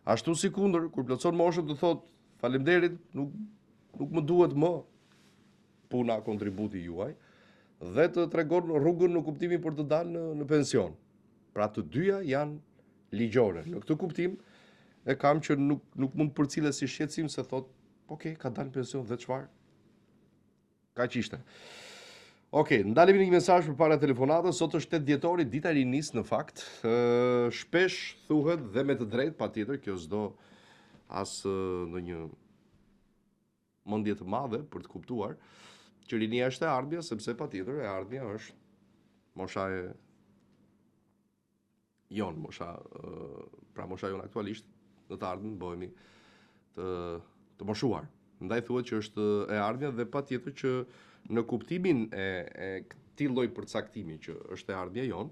Ashtu sikundër, kur plotëson moshën të thotë, faleminderit, nuk më duhet më puna, kontributi juaj, dhe të tregon rrugën në kuptimin për të dalë në pension. Pra të dyja janë ligjore. Në këtë kuptim, e kam që nuk mund përcillet si shqetësim se thot, okay, ka dalë në pension dhe çfarë? Kaq ishte. Okej, ndalemi në një mesazh përpara telefonatës. Sot është 8 dhjetori, dita e rinisë në fakt. Shpesh thuhet dhe me të drejtë patjetër, kjo s'do as ndonjë mendje të madhe për të kuptuar që rinia është e ardhmja, sepse patjetër e ardhmja është mosha e jon, mosha jon aktualisht. Në të ardhmen bëhemi të moshuar. Ndaj thuhet që është e ardhmja dhe patjetër që në kuptimin e këtij lloji përcaktimi që është e ardhmja jon,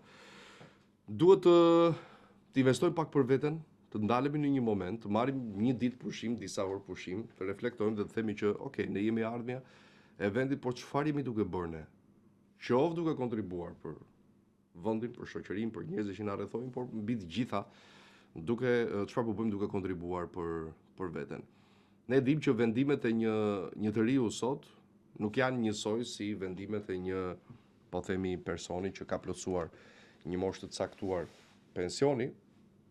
duhet të investojmë pak për veten, të ndalemi në një moment, të marrim një ditë pushim, disa orë pushim, të reflektojmë dhe të themi që okay, ne jemi ardhmja e vendit, por çfarë jemi duke bërë ne? Qoftë duke kontribuar për vendin, për shoqërinë, për njerëzit që na rrethojnë, por mbi të gjitha çfarë po bëjmë duke kontribuar për veten. Ne dimë që vendimet e një të riu sot nuk janë njësoj si vendimet e një, po themi, personi që ka plotësuar një moshë të caktuar pensioni,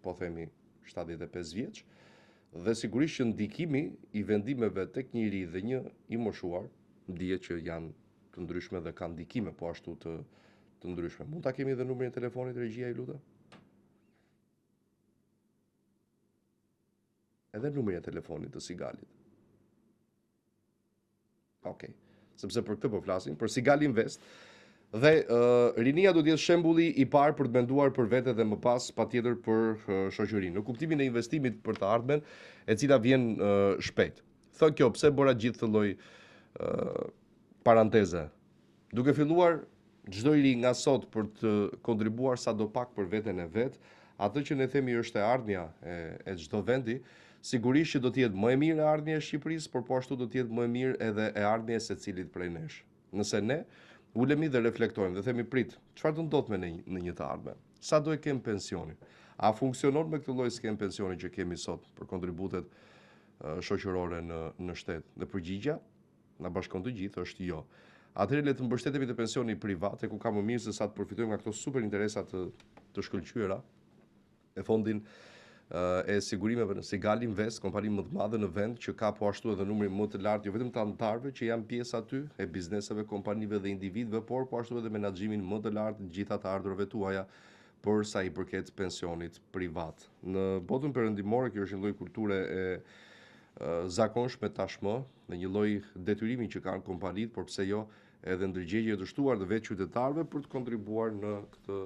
po themi 75 vjeç, dhe sigurisht që ndikimi i vendimeve tek njëri dhe një i moshuar, dihet që janë të ndryshme dhe kanë ndikime po ashtu të ndryshme. Mund ta kemi edhe numrin e telefonit regjia, ju lutem? Edhe numrin e telefonit të Sigalit. Okej. Sepse për këtë po flasim, për Sigal Invest. Dhe rinia do të jetë shembulli i parë për të menduar për vete dhe më pas patjetër për shoqërinë. Në kuptimin e investimit për të ardhmen, e cila vjen shpejt. Thë kjo, pse bëra gjithë të lloj paranteze. Duke filluar çdo i ri nga sot për të kontribuar sadopak për veten e vet, atë që ne themi është e ardhmja e çdo vendi, sigurisht që do të jetë më e mirë e ardhmja e Shqipërisë, por po ashtu do të jetë më e mirë edhe e ardhmja e secilit prej nesh. Nëse ne ulemi dhe reflektojmë dhe themi prit, çfarë do ndodh me ne në një të ardhmen? Sa do e kem pensionin? A funksionon me këtë lloj skem pensioni që kemi sot për kontributet shoqërore në shtet? Dhe përgjigja na bashkon të gjithë është jo. Atëherë le të mbështetemi te pensioni privat, ku ka më mirë se sa të përfitojmë nga këto super interesa të shkëlqyera e fondin e sigurimeve në Sigal Invest, kompani më të madhe në vend që ka po ashtu edhe numrin më të lartë jo vetëm të anëtarëve që janë pjesë aty e bizneseve, kompanive dhe individëve, por po ashtu edhe menaxhimin më të lartë të gjitha të ardhurave tuaja për sa i përket pensionit privat. Në botën perëndimore kjo është një lloj kulture e zakonshme tashmë, në një lloj detyrimi që kanë kompanitë, por pse jo edhe ndërgjegje të shtuar të vetë qytetarëve për të kontribuar në këtë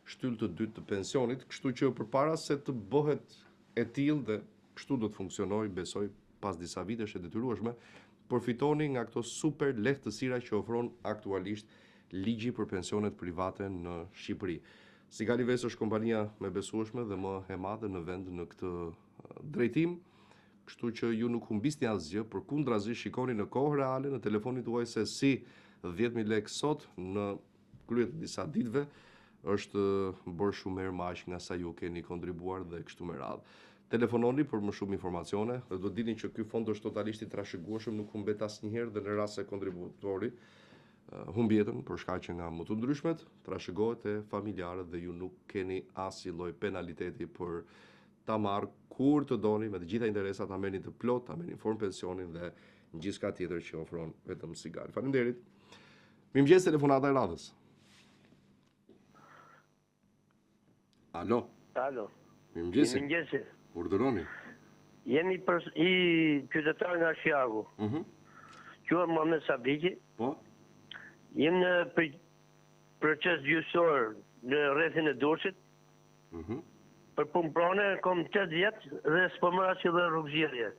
shtyllë të dytë të pensionit, kështu që përpara se të bëhet e tillë dhe kështu do të funksionojë, besoj, pas disa vitesh e detyrueshme, përfitoni nga këto super lehtësira që ofron aktualisht ligji për pensionet private në Shqipëri. Sigal Invest është kompania më besueshme dhe më e madhe në vend në këtë drejtim, kështu që ju nuk humbisni asgjë, përkundrazi shikoni në kohë reale në telefonin tuaj se si 10.000 lekë sot në krye të disa ditëve është bërë shumë herë më aq nga sa ju keni kontribuar dhe kështu me radhë. Telefononi për më shumë informacione dhe do dini që ky fond është totalisht i trashëgueshëm, nuk humbet asnjëherë dhe në rast se kontributori humb jetën për shkaqe nga më të ndryshmet, trashëgohet e familjarët dhe ju nuk keni asnjë lloj penaliteti për ta marrë kur të doni me të gjitha interesat, ta merrni të plot, ta merrni form pensionin dhe gjithçka tjetër që ofron vetëm Sigal. Faleminderit. Mirëmëngjes, telefonata e radhës. Alo. Alo. Mirëmëngjes. Mirëmëngjes. Urdhëroni. Jemi i qytetar nga Shqaku. Quhem Muhamet Sabiki. Po. Jem në proces gjyqësor në rrethin e Durrësit. Për punë prone kom 8 vjet dhe s'po mora si lloj rrugëzgjidhje.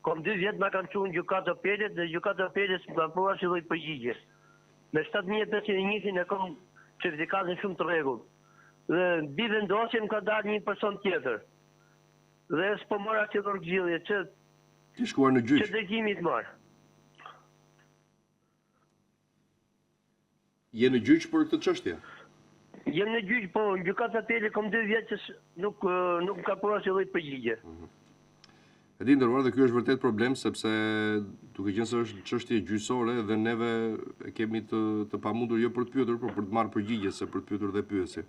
Kom 2 vjet ma kanë çuar në gjykatë apelit dhe gjykata apelit s'm ka pruar si lloj përgjigje. Me 7501 e kom certifikatin shumë të rregullt. Dhe mbi vendosjen ka dalë një person tjetër. Dhe s'po mora si lloj rrugëzgjidhje që Ti shkuar në gjyq. Që drejtimi të marr. Je në gjyq për këtë çështje? Jem në gjyq, po në gjykatë apelit kom 2 vjet që nuk ka pruar si lloj përgjigje. E di ndërruar dhe ky është vërtet problem sepse duke qenë se është çështje gjyqësore dhe neve e kemi të pamundur jo për të pyetur, por për të marrë përgjigje se për të pyetur dhe pyetësi.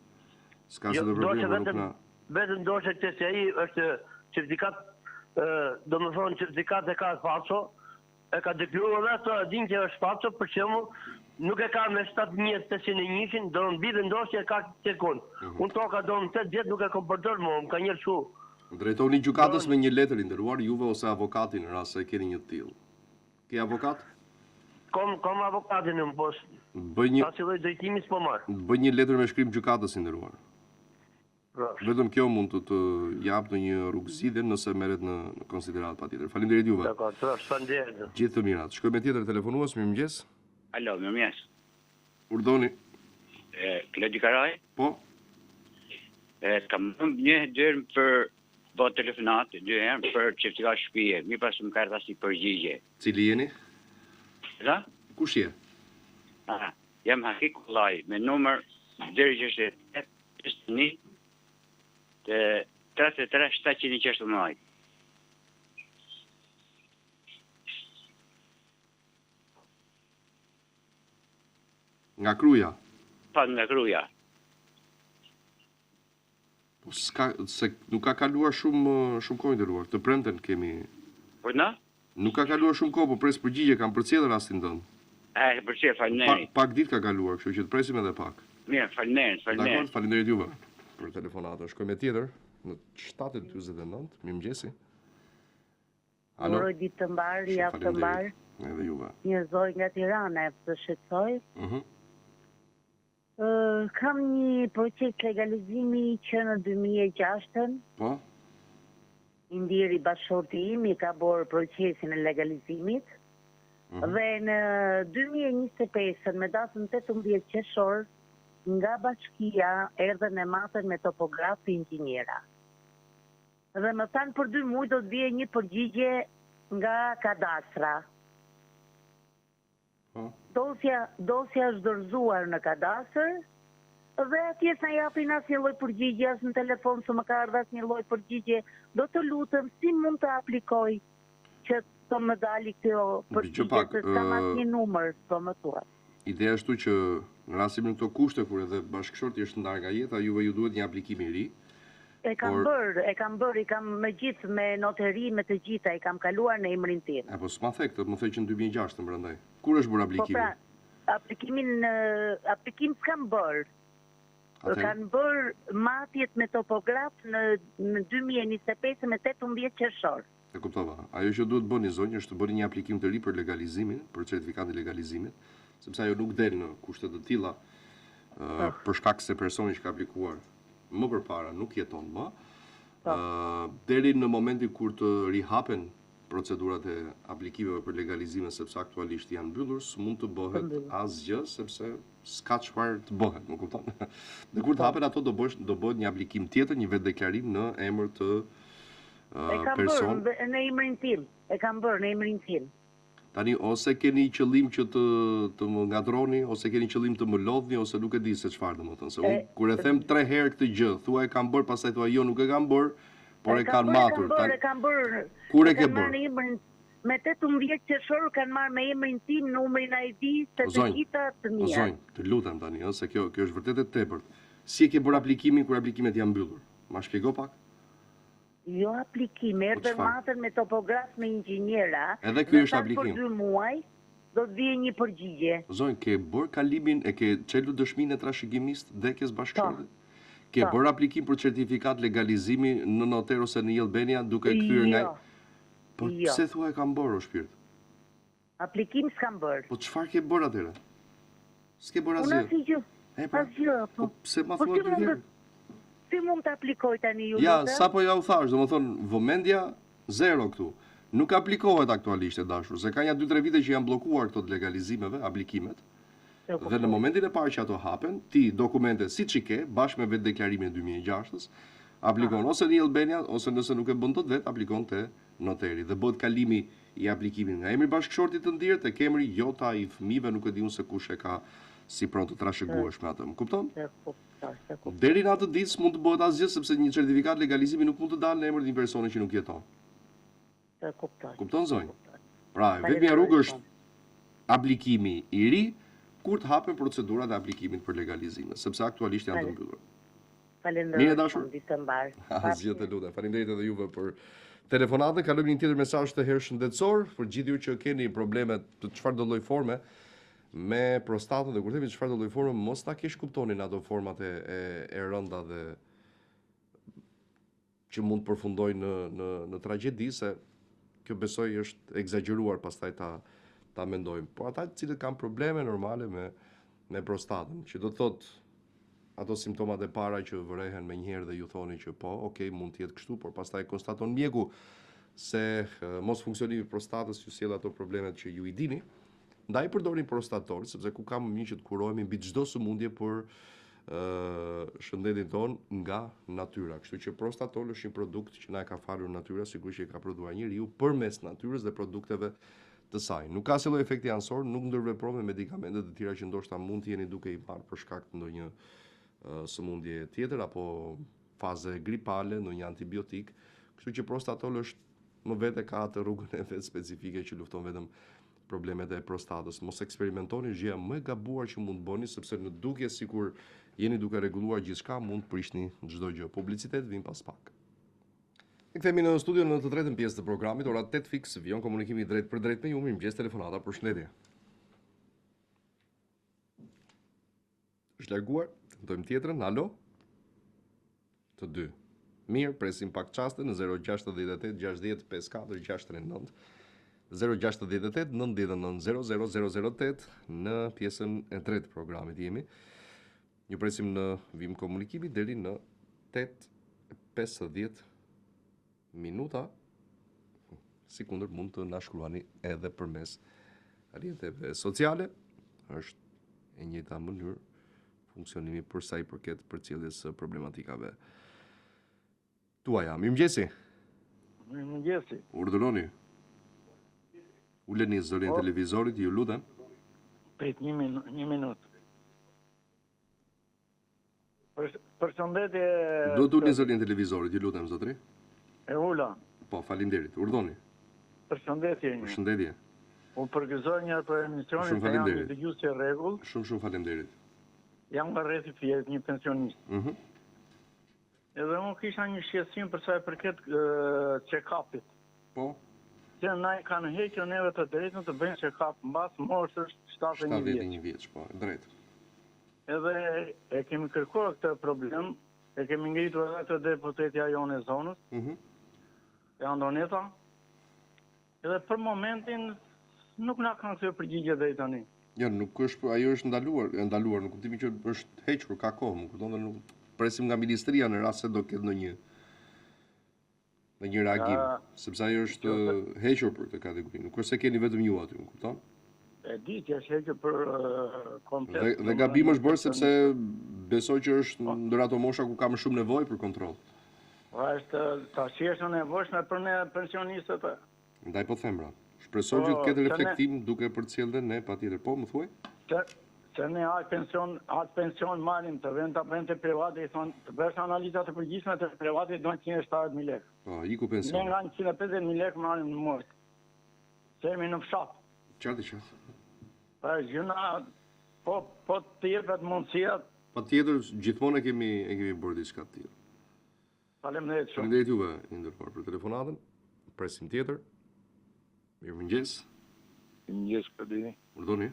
S'ka se të problem nuk na. Vetëm ndoshta që se ai është certifikat, domethënë certifikat e ka falso, e ka deklaruar ato, din që është falso, për shembull, nuk e ka me 7501, do mbi vendosje ka sekond. Unë toka do në 8 vjet nuk e kom përdor më, më ka njerë shu. Drejtoni gjykatës me një letër i nderuar juve ose avokatin në rast se keni një të tillë. Ke avokat? Kom avokatin në post. Bëj një Pasi lloj drejtimi s'po marr. Bëj një letër me shkrim gjykatës i nderuar. Vetëm kjo mund të jap një rrugëzidhje nëse merret në konsiderat patjetër. Faleminderit juve. Dakor, faleminderit. Gjithë të mirat. Shkojmë me tjetër telefonues, mirëmëngjes. Alo, mirëmëngjes. Urdhoni. Klodi Karaj? Po. Kam një herë për bot telefonat, 2 herë për certifikat shtëpie. Mi pas më ka ardhur si përgjigje. Cili jeni? Za? Kush je? Jam Hakik Kullaj, me numër 068 33 716. Nga Kruja? Pa, nga Kruja. Po se nuk ka kaluar shumë kohë nderuar. Të premten kemi. Po na? Nuk ka kaluar shumë kohë, po pres përgjigje, kam përcjellë rastin tënd. Përcjell, faleminderit. Pak ditë ka kaluar, kështu që të presim edhe pak. Mirë, faleminderit. Dakor, faleminderit juve për telefonatën. Shkojmë tjetër në 7:49. Mirëmëngjesi. Alo. Uroj ditë të mbar, javë të mbar. Edhe juve. Një zoj nga Tirana e të shqetësoj. Kam një proces legalizimi që në 2006. Po? Indiri bashkëshorti im i ka bërë procesin e legalizimit dhe në 2025 me datën 18 qershor nga bashkia erdhën e matën me topograf të inxhiniera. Dhe më thanë për 2 muaj do të vijë një përgjigje nga kadastra. Dosja është dorëzuar në kadastër dhe atje s'na japin asnjë lloj përgjigje, as në telefon s'më ka ardhur asnjë lloj përgjigje. Do të lutem, si mund të aplikoj që të më dali kjo përgjigje, se s'kam asnjë numër, po më thuat. Ideja është që në rastin me këto kushte kur edhe bashkëshorti është ndarë nga jeta, juve ju duhet një aplikim i ri. E kam bërë, i kam me gjithë me noteri, me të gjitha, i kam kaluar në emrin tim. Po s'ma the këtë, më the që në 2006 më rëndaj. Kur është bërë aplikimi? Po pra, aplikim s'kam bërë. Kanë bërë matjet me topograf në 2025 me 18 qershor. E kuptova. Ajo që duhet bëni zonjë është të bëni një aplikim të ri për legalizimin, për certifikatin e legalizimit, sepse ajo nuk del në kushte të tilla për shkak se personi që ka aplikuar më përpara nuk jeton më. Deri në momentin kur të rihapen procedurat e aplikimeve për legalizime, sepse aktualisht janë mbyllur, s'mund të bëhet asgjë sepse s'ka çfarë të bëhet, më kupton? Dhe kur të hapen ato do bëhet një aplikim tjetër, një vetdeklarim në emër të person. E kam bërë në emrin tim. Në emrin tim. Tani, ose keni qëllim që të më ngadroni, ose keni qëllim të më lodhni, ose nuk e di se çfarë domethënë. Se unë kur e them 3 herë këtë gjë, thua e kam bërë, pastaj thua jo nuk e kam bërë, por e kanë matur. E kam bërë. Kur e ke bërë? Me 18 qershor kanë marrë me emrin tim, numrin ID, të gjitha të mia. Zonjë, të lutem tani, se kjo është vërtet e tepërt. Si e ke bërë aplikimin kur aplikimet janë mbyllur? Ma shpjego pak? Jo aplikim, erdhën matën me topograf me inxhiniera. Edhe ky është aplikim. Për 2 muaj do të vijë një përgjigje. Zonjë, ke bërë kalimin, e ke çelu dëshminë e trashëgimist dekjes bashkëshortit? Ke bërë aplikim për certifikat legalizimi në noter ose në Albania duke kthyer nga... Po pse thua e kam bërë o shpirt? Aplikim s'kam bërë. Po çfarë ke bërë atëherë? S'ke bërë asgjë. Asgjë. Po pse ma thua 2 herë? Si mund të aplikoj tani ju? Ja, sapo ja u thash, domethënë vëmendja zero këtu. Nuk aplikohet aktualisht e dashur, se ka një 2-3 vite që janë bllokuar këto legalizimeve, aplikimet. Dhe në momentin e parë që ato hapen, ti dokumente siç i ke, bashkë me vetdeklarimin e 2006-s, aplikon ose në Albania, ose nëse nuk e bën dot vet, aplikon te noteri dhe bëhet kalimi i aplikimit nga emri bashkëshortit të ndirë tek emri jota i fëmijëve, nuk e di unë se kush e ka si pron të trashëguash me atë. Më kupton? Deri në atë ditë s'mund të bëhet asgjë sepse një certifikat legalizimi nuk mund të dalë në emër të një personi që nuk jeton. Kupton zonjë? Pra, vetmja rrugë është aplikimi i ri kur të hapen procedurat e aplikimit për legalizime, sepse aktualisht janë të mbyllura. Faleminderit. Asgjë të lutem. Faleminderit edhe juve për telefonatën. Kalojmë një tjetër mesazh të herë shëndetësor për gjithë ju që keni probleme të çfarëdo lloj forme me prostatën, dhe kur themi çfarëdo lloj forme, mos ta kesh kuptonin ato format e rënda dhe që mund të përfundojnë në tragjedi, se kjo besoj është egzageruar pastaj ta mendojmë. Por ata të cilët kanë probleme normale me prostatën, që do të thotë ato simptomat e para që vërehen me njëherë dhe ju thoni që po, okay, mund të jetë kështu, por pastaj konstaton mjeku se mos funksionimi i prostatës ju sjell ato problemet që ju i dini. Ndaj përdorin prostator, sepse ku kam një që të kurohemi mbi çdo sëmundje për shëndetin ton nga natyra. Kështu që prostator është një produkt që na e ka falur natyra, sigurisht që e ka prodhuar njeriu përmes natyrës dhe produkteve të saj. Nuk ka asnjë efekt ansor, nuk ndërvepron me medikamente të tjera që ndoshta mund të jeni duke i marrë për shkak të ndonjë sëmundje tjetër apo faze gripale, ndonjë antibiotik. Kështu që prostator është më vete ka atë rrugën e vet specifike që lufton vetëm problemet e prostatës. Mos eksperimentoni, gjëja më e gabuar që mund të bëni, sepse në dukje sikur jeni duke rregulluar gjithçka, mund të prishni çdo gjë. Publicitet vjen pas pak. Ne kthehemi në studio në të tretën pjesë të programit, ora 8 fiks, vijon komunikimi drejt për drejt me ju. Mirëmëngjes, telefonata, përshëndetje. Është larguar, tentojmë tjetrën. Alo? Të dy. Mirë, presim pak çaste në 068 60 54 639. 068 99 00008 në pjesën e tretë të programit jemi. Ju presim në vim komunikimi deri në 8:50 minuta. Sikundër mund të na shkruani edhe përmes rrjeteve sociale. Është e njëjta mënyrë funksionimi për sa i përket përcjelljes së problematikave tuaja. Mirëmëngjesi. Mirëmëngjesi. Urdhëroni. Uleni zërin televizorit, ju lutem. Prit një minutë. Përshëndetje. Do të ulni zërin televizorit, ju lutem zotri. E ula. Po, faleminderit. Urdhoni. Përshëndetje një. Përshëndetje. Unë përgëzoj një për emisionin se jam një dëgjues i rregull. Shumë faleminderit. Jam nga rrethi Fierit, një pensionist. Edhe unë kisha një shqetësim për sa i përket check-upit. Po. Që na i kanë hequr neve të drejtën të bëjnë check-up mbas moshës 71 vjeç, po, drejt. Edhe e kemi kërkuar këtë problem, e kemi ngritur edhe të deputetja jonë e zonës, e Andoneta, edhe për momentin nuk na kanë thënë përgjigje deri tani. Jo, nuk është, ajo është ndaluar në kuptimin që është hequr ka kohë, më kupton, dhe nuk presim nga ministria në rast se do ketë në një reagim, sepse ajo është hequr për këtë kategori. Nuk është se keni vetëm ju aty, më kupton? E di që është hequr për komplet. Dhe gabim është bërë sepse besoj që është ndër ato mosha ku ka më shumë nevojë për kontroll. Është tash është nevojshme për ne pensionistët. Ndaj po them pra. Shpresoj që të ketë reflektim duke përcjellë ne patjetër. Po, më thuaj? Se ne atë pension marrim të vente private, i thonë, të bësh analizat të përgjithshme të private do 170.000 lekë. Po, iku pension. Ne nga 150.000 lekë marrim në muaj. Se jemi në fshat. Qartë. Pa gjëna, po të jepet mundësia. Patjetër, gjithmonë e kemi bërë diçka të tillë. Faleminderit shumë. Faleminderit juve, ndërkohë për telefonatën. Presim tjetër. Mirëmëngjes. Mirëmëngjes, Kadini. Urdhoni.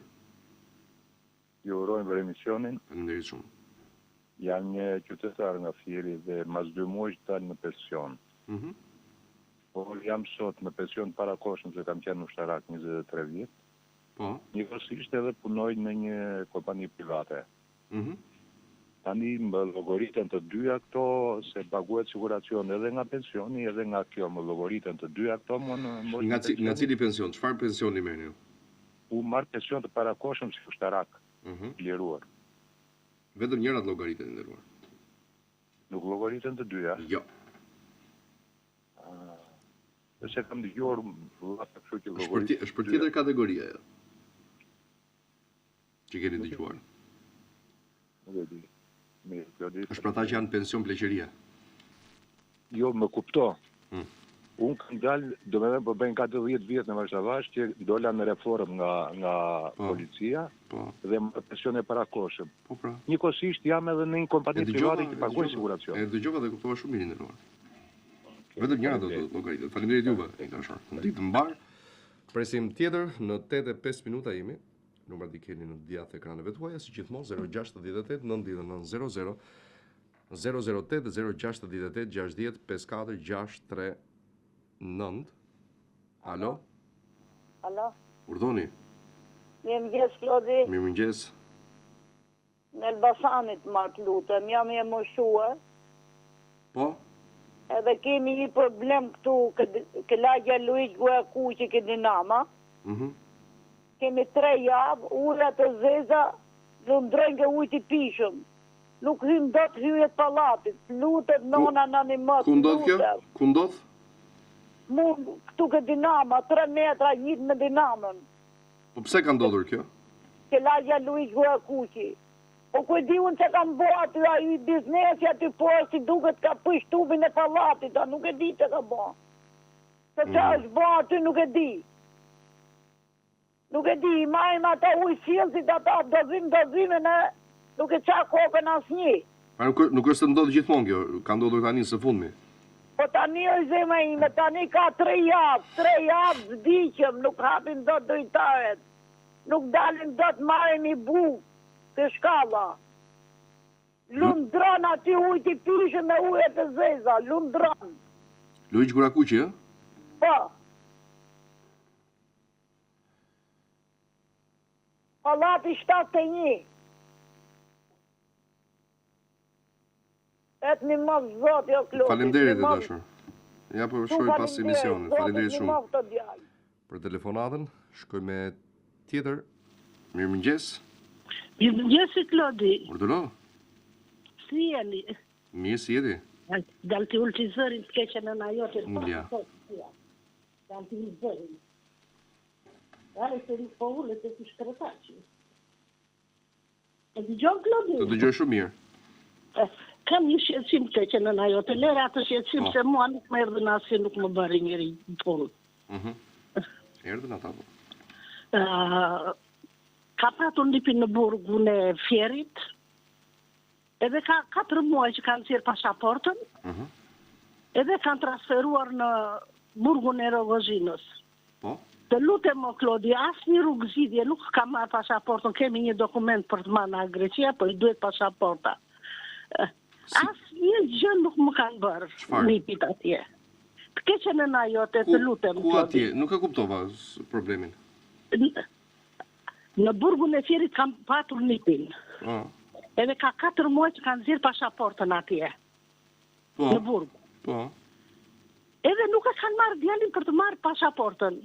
Ju urojmë për emisionin. Faleminderit shumë. Jam një qytetar nga Fieri dhe mas 2 muaj dalë në pension. Por jam sot në pension parakoshëm se kam qenë ushtarak 23 vjet. Po. Njëkohësisht edhe punoj në një kompani private. Tani më llogaritën të dyja këto se paguhet siguracion edhe nga pensioni edhe nga kjo më llogaritën të dyja këto Nga cili pension? Çfarë pensioni merrni ju? U marr pension të parakoshëm si ushtarak. Liruar. Vetëm njëra të llogaritën nderuar. Nuk llogaritën të dyja? Jo. Se kam dëgjuar vllata kështu që llogaritën. Është për tjetër kategori ajo. Që keni dëgjuar. Nuk e di. Është për ata që janë pension pleqëria. Jo, më kupto. Unë kam dalë, do me dhe po bëjnë 40 vjetë në Varshavash që dola në reform nga policia dhe më pension e parakoshëm. Njëkohësisht jam edhe në një kompani private që paguaj siguracion. E dëgjova dhe kuptova shumë mirë nderuar. Vetëm njëra do të llogaritet. Faleminderit juve, dashur. Ditë mbar. Presim tjetër në 8:05 minuta jemi. Numrat i keni në djathtë ekraneve tuaja, si gjithmonë 068 99 00 008 068 60 54 639. Alo? Alo? Urdhoni? Mirëmëngjes, Klodi. Mirëmëngjes. Në Elbasanit të lutem, jam e moshuar. Po? Edhe kemi një problem këtu, ke lagja Luiq Guaku që ke Dinama. Kemi 3 javë, ura të zeza, lundrojnë nga ujt i pishëm. Nuk hym do të hyjet pallatit. Lutet nona në një mëtë. Ku ndodh kjo? Ku ndodh? Mund këtu ke Dinama, 3 metra njët me Dinamën. Po pse ka ndodhur kjo? Ke lagja Luiq Guakuqi. Po ku e di unë që kam bo aty a i biznesi aty poshtë si duket ka pësh tubin e pallatit, a nuk e di që ka bo. Se që është bo aty nuk e di. Nuk e di, majmë ata ujë sjellësit ata dozime në nuk e qa kokën asnjë. Nuk është të ndodhë gjithmonë kjo, ka ndodhur tani së fundmi. Po tani është zemra ime, tani ka 3 javë zdiqëm, nuk hapin do të dojtaret, nuk dalin do të marrin i bukë të shkalla. Lundron aty ujt i pishëm me ujë të zeza, lundron. Luiq Guakuqi, e? Po. Pallati 71. Etë një mësë zotë, jo Klodi. Faleminderit e dashur. Ja, po shkoj pas emisionit. Faleminderit shumë për telefonatën. Shkoj me tjetër. Mirëmëngjes. Mirëmëngjes, Klodi. Urdhëro. Si jeni? Mirë, si jeti? Dalti ulti zërin të keqen në ajote. Ulja. Dalti ulti zërin. Dale se nuk po ullet e të shkretaqi. E dëgjon, Klodi? Të dëgjoj shumë mirë. Kam një shqetësim të keqen në ajote. Lera atë shqetësim se mua nuk më erdhën asë nuk më bëri njëri punë. Erdhën ata po. Ka patur nipin në burgun e Fierit, edhe ka 4 muaj që kanë thirrë pasaportën, edhe kanë transferuar në burgun e Rogozhinës. Po? Të lutem o Klodi, asnjë rrugëzidhje nuk ka marrë pasaportën, kemi një dokument për të marrë në Greqia, po i duhet pasaporta. Asnjë gjë nuk më kanë bërë nipit atje. Të keqen në ajote, të lutem. Ku atje? Nuk e kuptova problemin. Në burgun e Fierit kam patur nipin. Edhe ka 4 muaj që kanë zirë pasaportën atje. Në burg. Po. Edhe nuk e kanë marrë djalin për të marrë pasaportën.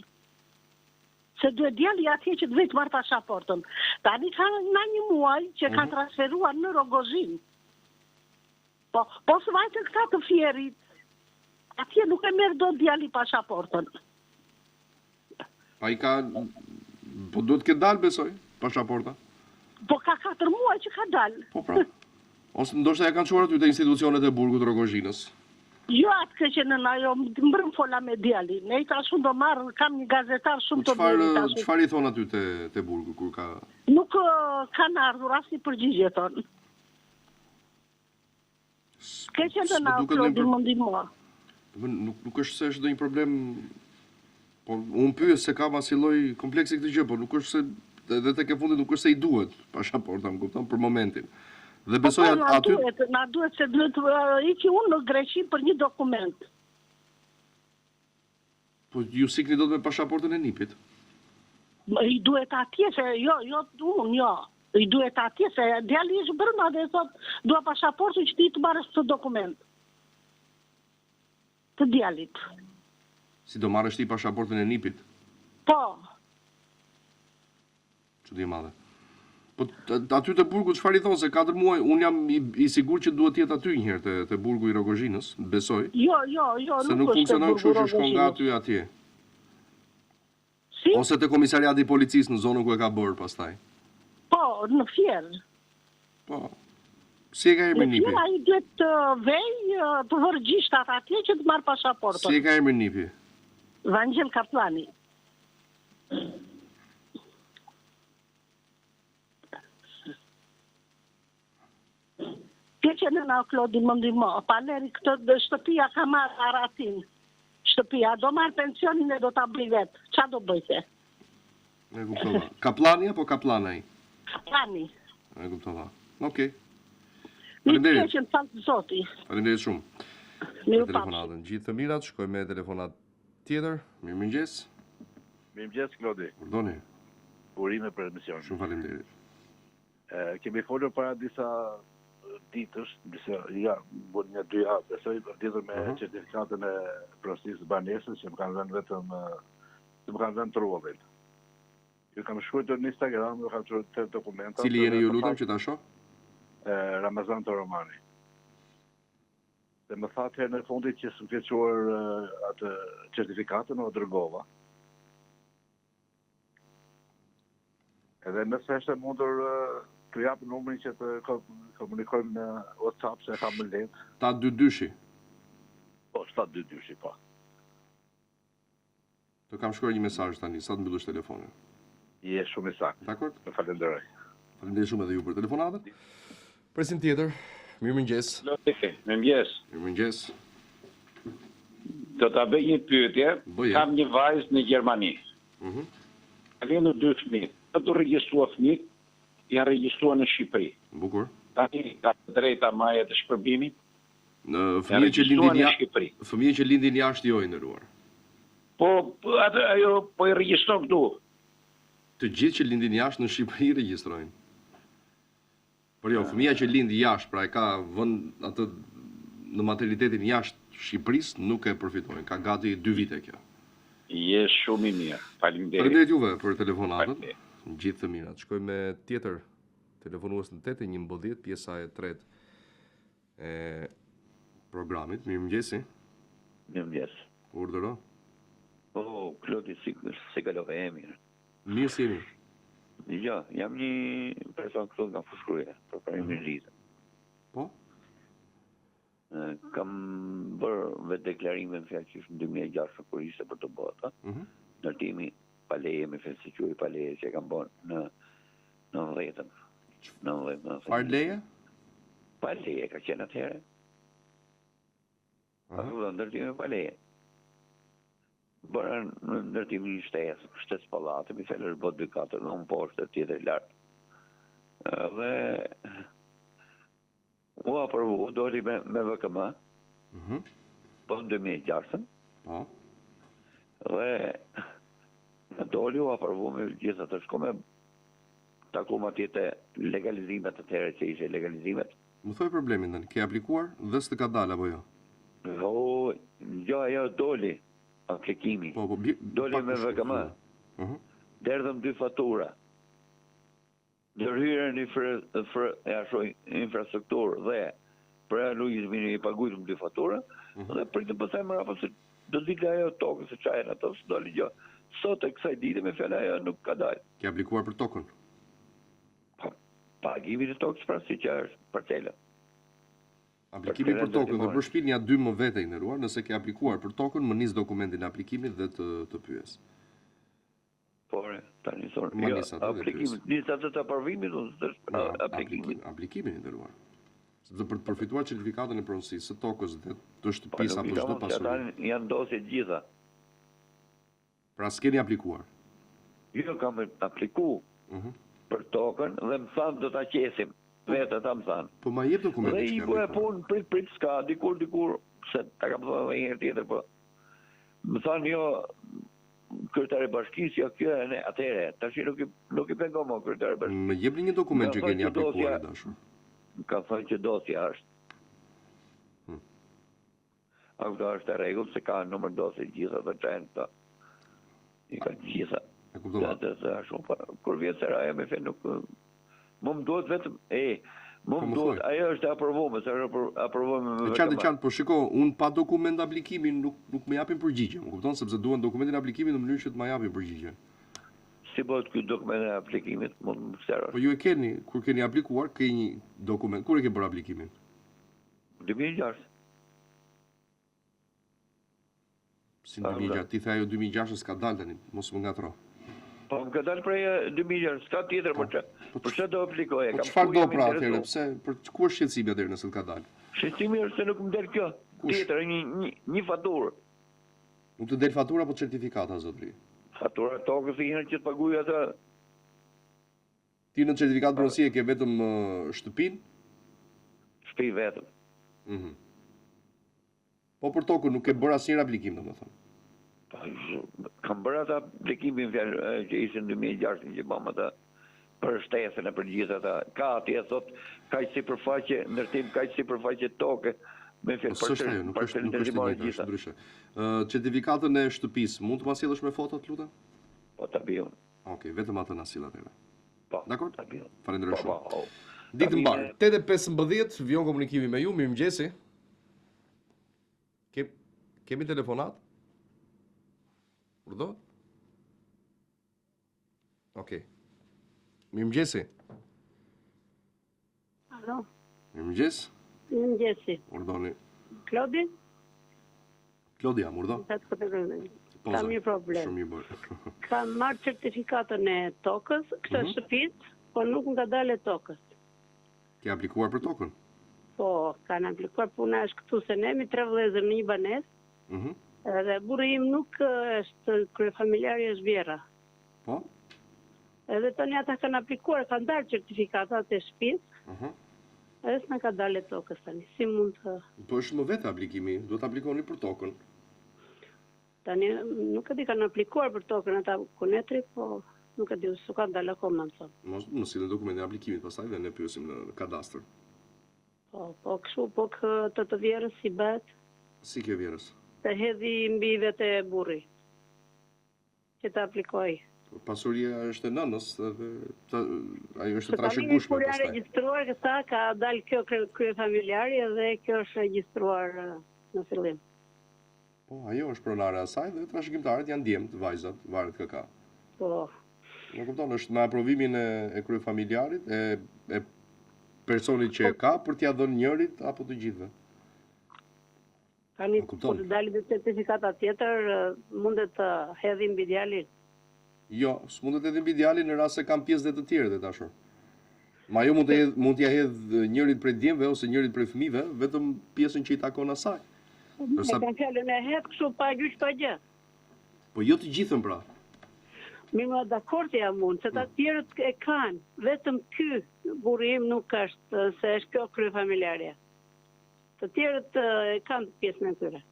Se duhet djali atje që të vetë marrë pasaportën. Tani kanë në një muaj që kanë transferuar në Rogozhin. Po së vajtë këta të Fierit, atje nuk e merë do djali pasaportën. Pa i ka... Po duhet këtë dalë, besoj, pasaporta? Po ka 4 muaj që ka dalë. Po pra. Ose ndoshta ja kanë çuar aty te institucionet e burgut Rogozhinës. Jo atë që në ajo, mbrëm fola me djali. Ne i ta shumë do marrë, kam një gazetar shumë të bërë. Çfarë i thonë aty te burgu, kur ka... Nuk kanë ardhur asnjë përgjigje tonë. Keqen të na Klodi më ndihmo. Nuk është se është ndonjë problem, po unë pyes se kam asnjë lloj kompleksi këtë gjë, po nuk është se edhe tek e fundit nuk është se i duhet pasaporta, më kupton, për momentin. Dhe besoj aty na duhet se duhet iki unë në Greqi për një dokument. Po ju sikni dot me pasaportën e nipit? I duhet atje se jo unë jo. I duhet atje se djali ishte brenda dhe thot dua pasaportën që ti të marrësh këtë dokument. Të djalit. Si do marrësh ti pasaportën e nipit? Po. Çudi madhe. Po aty te burgu çfarë i thon se 4 muaj, un jam i sigurt që duhet të jetë aty një herë te burgu i Rogozhinës, besoj. Jo, se nuk funksionon kështu që shkon nga aty atje. Si? Ose te komisariati i policisë në zonën ku e ka bërë pastaj. Po, në Fier. Po. Si e ka emrin nipi? Në Fier ai duhet të vej të vërgjishtat atje që të marrë pasaportën. Si e ka emrin nipi? Vangel Kaplani. Keqen në Klodi më ndihmo. Paleri këtë shtëpia ka marrë Aratin. Shtëpia do marrë pensionin e do ta bëj vetë. Qa do bëjte? E kuptova. Kaplani apo Kaplanaj? Kaplani. E kuptova. Okej. Faleminderit. Keqen falë zoti. Faleminderit shumë. Mirë telefonatën. Gjithë të mirat, shkoj me telefonat tjetër. Mirëmëngjes. Mirëmëngjes, Klodi. Urdhoni. Urime për emision. Shumë faleminderit. Kemi folur para disa ditësh, ja, një 2 javë, besoj, lidhur me certifikatën e prostisë banesës që më kanë vënë vetëm, që më kanë vënë trullin. Ju kam shkruar në Instagram, ju kam shkruar të dokumenta. Cili jeni ju lutem që ta shoh? Ramazan Toromani. Dhe më thatë herë në fundit që s'm ke çuar atë certifikatën o dërgova. Edhe nëse është mundur të japë numrin që të komunikojmë në WhatsApp se kam më lehtë. 722-shi. Po, 722-shi, po. Të kam shkruar një mesazh tani, sa të mbyllush telefonin. Je shumë i saktë. Dakor? Më falenderoj. Faleminderit shumë edhe ju për telefonatën. Presim tjetër. Mirëmëngjes. Mirëmëngjes. Mirëmëngjes. Do ta bëj një pyetje. Kam një vajzë në Gjermani. Ka vënë 2 fëmijë. Të registrua fëmijë, janë regjistruar në Shqipëri. Bukur. Tani ka drejta maja të shpërbimit. Fëmijë që lindin jashtë jo i nderuar. Po ajo po i regjistron këtu. Të gjithë që lindin jashtë në Shqipëri regjistrojnë. Por jo, fëmia që lind jashtë, pra e ka vend atë në materialitetin jashtë Shqipërisë nuk e përfitojnë. Ka gati 2 vite kjo. Je shumë i mirë. Faleminderit. Faleminderit juve për telefonatën. Gjithë të mirat. Shkojmë me tjetër telefonues në 8:11, pjesa e 3 e programit. Mirëmëngjesi. Mirëmëngjes. Urdhëro. Klodi si kalove e mirë. Mirë si jemi. Jo, jam një person këtu nga Fushkruja, për parimin rritë. Po? Kam bërë vetë deklarime në fjallë që ishë në 2006 kur ishte për të bota. Ndërtimi paleje me festiquri paleje që kam bërë në 90-ën. Paleje? Paleje ka qenë atëhere. Ndërtimi paleje. Bërë në ndërtimi një shtesë palatë, mi felër bot 2-4 në unë poshtë të tjetër lartë. Dhe u apërvu, doli me VKM, po në 2006, dhe doli u apërvu me gjithë të shko me taku ma tjetë legalizimet të tere që ishe legalizimet. Më thoj problemin dhe, ke aplikuar dhe së të ka dalë, apo jo? Jo, ajo doli. Aplikimi. Doli me VKM. Derdhëm 2 fatura. Ndërhyrën infrastrukturë dhe për realizmin i pagujtëm 2 fatura dhe pritëm pësaj më rapo se do dite ajo tokën se qajnë ato, së doli gjo. Sot e kësaj dite me fjalla ajo nuk ka dalë. Ke aplikuar për tokën? Pagimin e tokës pra si që është parcela. Aplikimi për tokën dhe për shpirë një 2 më vete i nëruar, nëse ke aplikuar për tokën, më njës dokumentin e aplikimit dhe të pyes. Pore, ta njësor. Aplikimit, njës atë të parvimit, aplikimit. Aplikimin i nëruar. Sepse për të përfituar certifikatën e pronësisë së tokës dhe të shtëpisë apo çdo pasuri. Janë dosje gjitha. Pra s'keni aplikuar? Jo kam apliku për tokën dhe më thanë do ta qesim. Vetë ta më thanë. Po ma jep dokumentin që kam aplikuar. Dhe i punë, prit, s'ka, dikur, se ta kam thënë dhe njërë tjetër, po. Më thanë jo, kryetari bashkisë, jo kjo e ne, atere, tash nuk i pengo mo kryetari bashkisë. Më jep një dokument që keni aplikuar e dashur. Ka thënë që dosja është. A këto është e regull, se ka nëmër dosje gjitha dhe qenë këta. I ka gjitha. E kuptova. Kur vjetë se raja me fe nuk... Më duhet vetëm, më duhet, ajo është aprovume, se aprovume me VKM. Qartë, po shiko, unë pa dokument aplikimin nuk me japin përgjigje, më kupton, sepse duhen dokumentin aplikimin në mënyrë që të ma japin përgjigje. Si bëhet ky dokument e aplikimit, mund të më sërë? Po ju e keni, kur keni aplikuar, ke një dokument, kur e ke bërë aplikimin? 2006. Si 2006, ti the ajo 2006 s'ka dalë tani, mos më ngatro. Po më ka dalë prej 2006, s'ka tjetër për që do aplikoje. Po çfarë do pra atëherë, pse, ku është shqetësimi atëherë nëse ka dalë? Shqetësimi është se nuk më del kjo, tjetër, një faturë. Nuk të del fatura, po certifikata, zotri? Fatura tokës i herë që të paguj atë. Ti në certifikat pronësie ke vetëm shtëpin? Shtëpi vetëm. Po për tokën nuk ke bërë asnjëherë aplikim, domethënë. Kam bërë atë aplikimin që ishën 2006 që bëm atë për shtesën e për gjithë ata. Ka atje, thot, ka që si përfaqe ndërtim, ka që si përfaqe toke, me fjellë për të ndërtimore gjitha. Certifikatën e shtëpisë, mund të ma sjellësh me fotot, lutem? Po, të bion. Okej, vetëm atë na sill atëherë. Po, dakor? të bion. Falenderoj shumë. Ditë mbarë, 8:15, vion komunikimi me ju, mirëmëngjesi. Kemi telefonat? Urdo? Okej. Mirëmëngjesi. Alo. Mirëmëngjes. Mirëmëngjesi. Urdoni. Klodi? Klodia, urdo. Kam një problem. Shumë mirë bërë. Kam marrë certifikatën e tokës, këtë shtëpit, po nuk nga dalë tokës. Ke aplikuar për tokën? Po, kanë aplikuar, puna është këtu se ne mi 3 vëllezër në një banesë. Edhe burri im nuk është kryefamiljari është Vjera. Po? Edhe tani ata kanë aplikuar, kanë dalë certifikatat e shtëpisë. Edhe s'na ka dalë tokës tani. Si mund të... Po është më vetë aplikimi, do të aplikoni për tokën. Tani nuk e di kanë aplikuar për tokën ata kunetri, po nuk e di, s'u kanë dalë akoma më thonë. Mos sillen dokumentin e aplikimit pastaj dhe ne pyesim në kadastër. Po kështu, po të vjerës si bet. Si kjo vjerës? Të hedhi mbi vetë e burri. Që të aplikoj. Pasuria është e nënës, ajo është e trashëgueshme pastaj. Kur janë pastaj. regjistruar këta, ka dalë kjo krye familjari dhe kjo është regjistruar në fillim. Po, ajo është pronare asaj dhe trashëgimtarët janë djemtë, vajzat, varet kë ka. Po. Në kupton, është me aprovimin e krye familjarit, e personit që e ka për t'ia dhënë njërit apo të gjithëve. Tani, kur të dalë dhe certifikata tjetër, mundet të hedhi mbi djalin. Jo, s'mundet edhe mbi djalin në rast se kanë pjesë dhe të tjerë dhe dashur. Ma jo mund t'ja hedh njërit prej djemve ose njërit prej fëmijëve, vetëm pjesën që i takon asaj. E kanë fjalën e hedh kështu pa gjyq pa gjë. Po jo të gjithën pra. Mi më dakord jam unë, se të tjerët e kanë, vetëm ky burri im nuk është, se është kjo krye familjarja. Të tjerët e kanë pjesën e tyre.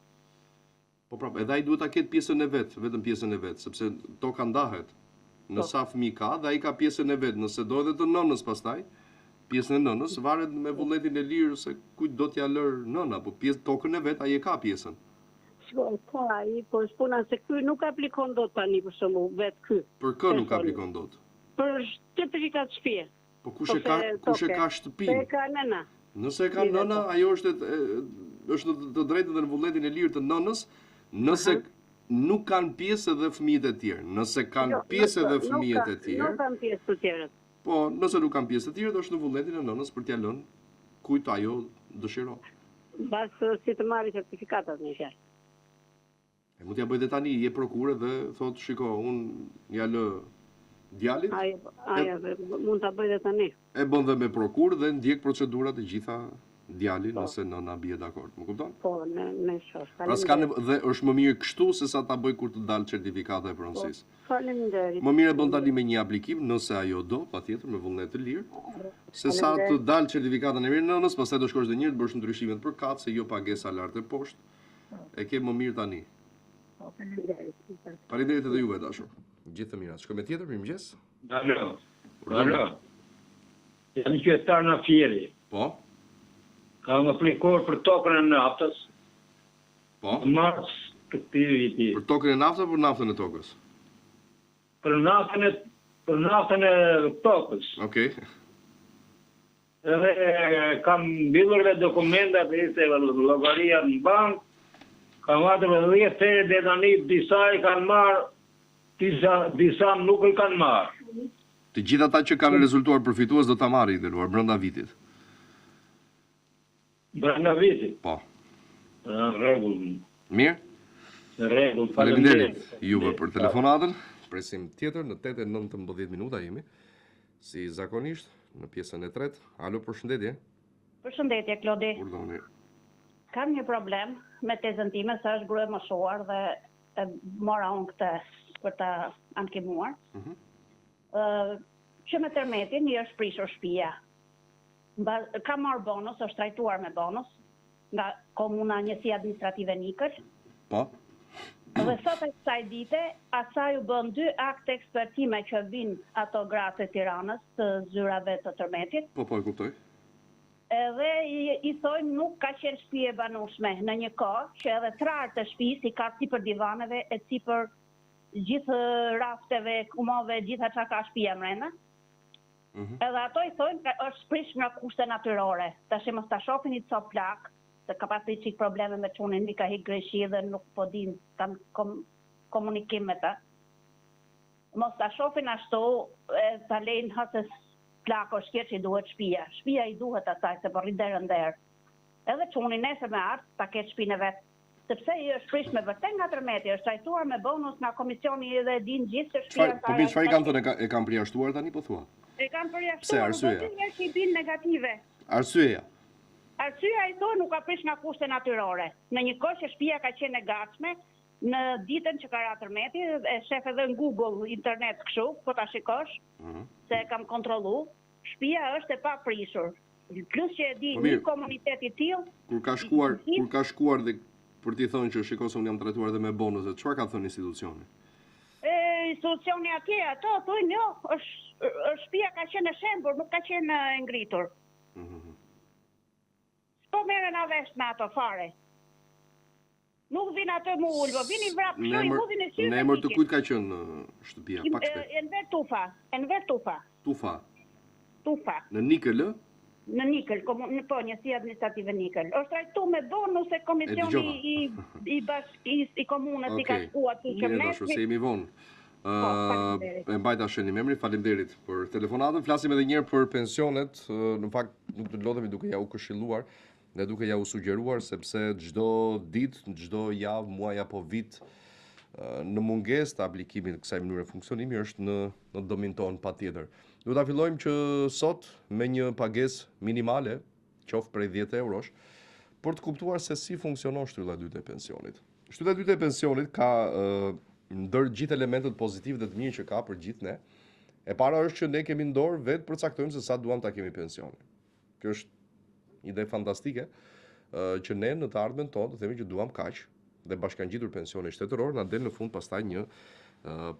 Po prapë, edhe ai duhet ta ketë pjesën e vet, vetëm pjesën e vet, sepse toka ndahet. Në sa fëmijë ka dhe ai ka pjesën e vet, nëse do edhe të nënës pastaj, pjesën e nënës varet me vullnetin e lirë se kujt do t'ja lër nëna, po tokën e vet ai e ka pjesën. Ka ai, po spuna se ky nuk aplikon dot tani për shembull, vet ky. Për kë nuk aplikon dot? Për certifikat shtëpie. Po kush e ka shtëpinë? Se ka nëna. Nëse e ka nëna, ajo është të drejtë dhe në vullnetin e lirë të nënës, nëse nuk kanë pjesë edhe fëmijët e tjerë. Nëse kanë pjesë edhe fëmijët e tjerë. Nuk kanë pjesë të tjerët. Po, nëse nuk kanë pjesë të tjerët, është në vullnetin e nënës për t'ia lënë kujt ajo dëshiron. Mbas si të marrë certifikatat në fjalë. Mund t'ja bëjë tani, je prokure dhe thot, shiko, unë ja lë djalit. Aja, mund t'a bëjë tani. E bën dhe me prokur dhe ndjek procedurat e gjitha djalit nëse nëna bie dakord. Më kupton? Po, në shoh. Pra s'ka dhe është më mirë kështu se sa ta bëj kur të dalë certifikata e pronësisë. Faleminderit. Më mirë bën tani me një aplikim nëse ajo do, patjetër me vullnet të lirë, se sa të dalë certifikata në mirë nënës, pastaj do shkosh dhe njëherë të bësh ndryshimet për kat, se jo pagesa lart e poshtë. E ke më mirë tani. Faleminderit edhe juve dashur. Gjithë të mirat. Shkojmë tjetër, mirëmëngjes. Alo. Jam qytetar në Fieri. Po. Kam aplikuar për tokën e naftës. Po. Mars të këtij viti. Për tokën e naftës apo për naftën e tokës? Për naftën e tokës. Okej. Edhe kam mbyllur dhe dokumentat ishte llogaria në bankë. Kam marrë 10 herë dhe tani disa i kanë marrë, disa nuk i kanë marrë. Të gjitha ata që kanë rezultuar përfitues do ta marrin nderuar brenda vitit. Brenda vitit? Po. Në rregull. Mirë? Në rregull, faleminderit juve për telefonatën. Presim tjetër në 8:19 minuta jemi. Si zakonisht në pjesën e tretë. Alo, përshëndetje. Përshëndetje, Klodi. Urdhoni. Kam një problem me tezën time, se është grua e moshuar dhe e mora unë këtë për ta ankimuar. Që me tërmetin i është prishur shtëpia. Ka marrë bonus, është trajtuar me bonus nga komuna njësi administrative Nikël. Po. Dhe sot e kësaj dite, asaj u bën 2 akte ekspertime që vinë ato gratë e Tiranës të zyrave të tërmetit. Po, e kuptoj. Edhe i thojnë nuk ka qenë shtëpi e banueshme në një kohë që edhe trarë të shtëpisë i ka sipër divaneve e sipër gjithë rafteve, kumove, gjitha çka ka shtëpia brenda. Edhe ato i thojnë është prish nga kushte natyrore. Tash mos ta shohin i cop plak, se ka pasur çik probleme me çunin, i ka hik greshi dhe nuk po din kanë komunikim me ta. Mos ta shohin ashtu, ta lejnë hëtës plako shkjet që i duhet shtëpia. Shtëpia i duhet asaj se po rri derën der. Edhe çuni nesër me art ta ketë shtëpinë vet. Sepse i është prish me vërtet nga tërmeti, është trajtuar me bonus nga komisioni dhe din gjithë se shtëpia. Po mi çfarë kanë thënë, e kanë përjashtuar tani po thua? E kanë përjashtuar, po dinja që i bin negative. Arsyeja. Arsyeja i thonë nuk ka prish nga kushte natyrore. Në një kohë që shtëpia ka qenë e gatshme, në ditën që ka ra tërmeti, e shef edhe në Google, internet kështu, po ta shikosh, se kam kontrollu, shtëpia është e pa prishur. Plus që e di një komunitet i tillë. Kur ka shkuar dhe për t'i thënë që shiko se unë jam trajtuar dhe me bonuse, çfarë ka thënë institucioni? Institucioni atje, ato thonë jo, është shtëpia ka qenë e shembur, nuk ka qenë ngritur. Po merren na vesh me ato fare. Nuk vin atë më ulbo, vini vrap kështu i mundin e syve. Në emër të kujt ka qenë shtëpia? Pak shpejt. Enver Tufa. Tufa. Në Nikël? Në Nikël, po, njësia administrative Nikël. Është trajtu me dhonu se komisioni i komunës i ka shkuar të Mirë dashur, se jemi vonë. E mbajta shenim emri, faleminderit për telefonatën. Flasim edhe njëherë për pensionet. Në fakt nuk të lodhemi duke ja u këshilluar dhe duke ja u sugjeruar, sepse çdo ditë, çdo javë, muaj apo vit në mungesë të aplikimit të kësaj mënyre funksionimi është në domin ton patjetër. Duhet ta fillojmë që sot me një pagesë minimale, qoftë prej 10 eurosh, për të kuptuar se si funksionon shtylla e dytë e pensionit. Shtylla e dytë e pensionit ka ndër gjithë elementet pozitive dhe të mirë që ka për gjithë ne. E para është që ne kemi në dorë vetë përcaktojmë se sa duam ta kemi pensionin. Kjo është ide fantastike që ne në të ardhmen tonë të themi që duam kaq dhe bashkangjitur pensionin shtetëror, na del në fund pastaj një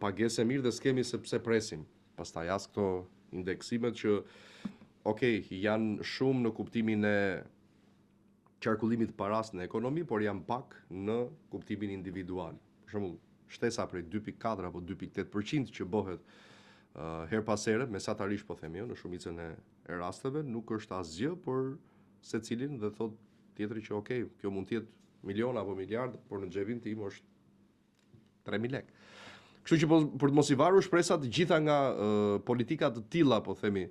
pagesë e mirë dhe skemi se pse presim. Pastaj as këto indeksimet që janë shumë në kuptimin e qarkullimit të paras në ekonomi, por janë pak në kuptimin individual. Për shembull, shtesa prej 2.4 apo 2.8% që bëhet her pas here, mesatarisht po themi, në shumicën e rasteve, nuk është asgjë për secilin dhe thot tjetri që kjo mund të jetë miliona apo miliard, por në xhepin tim është 3.000 lekë. Kështu që për të mos i varur shpresat gjitha nga politikat të tilla, po themi,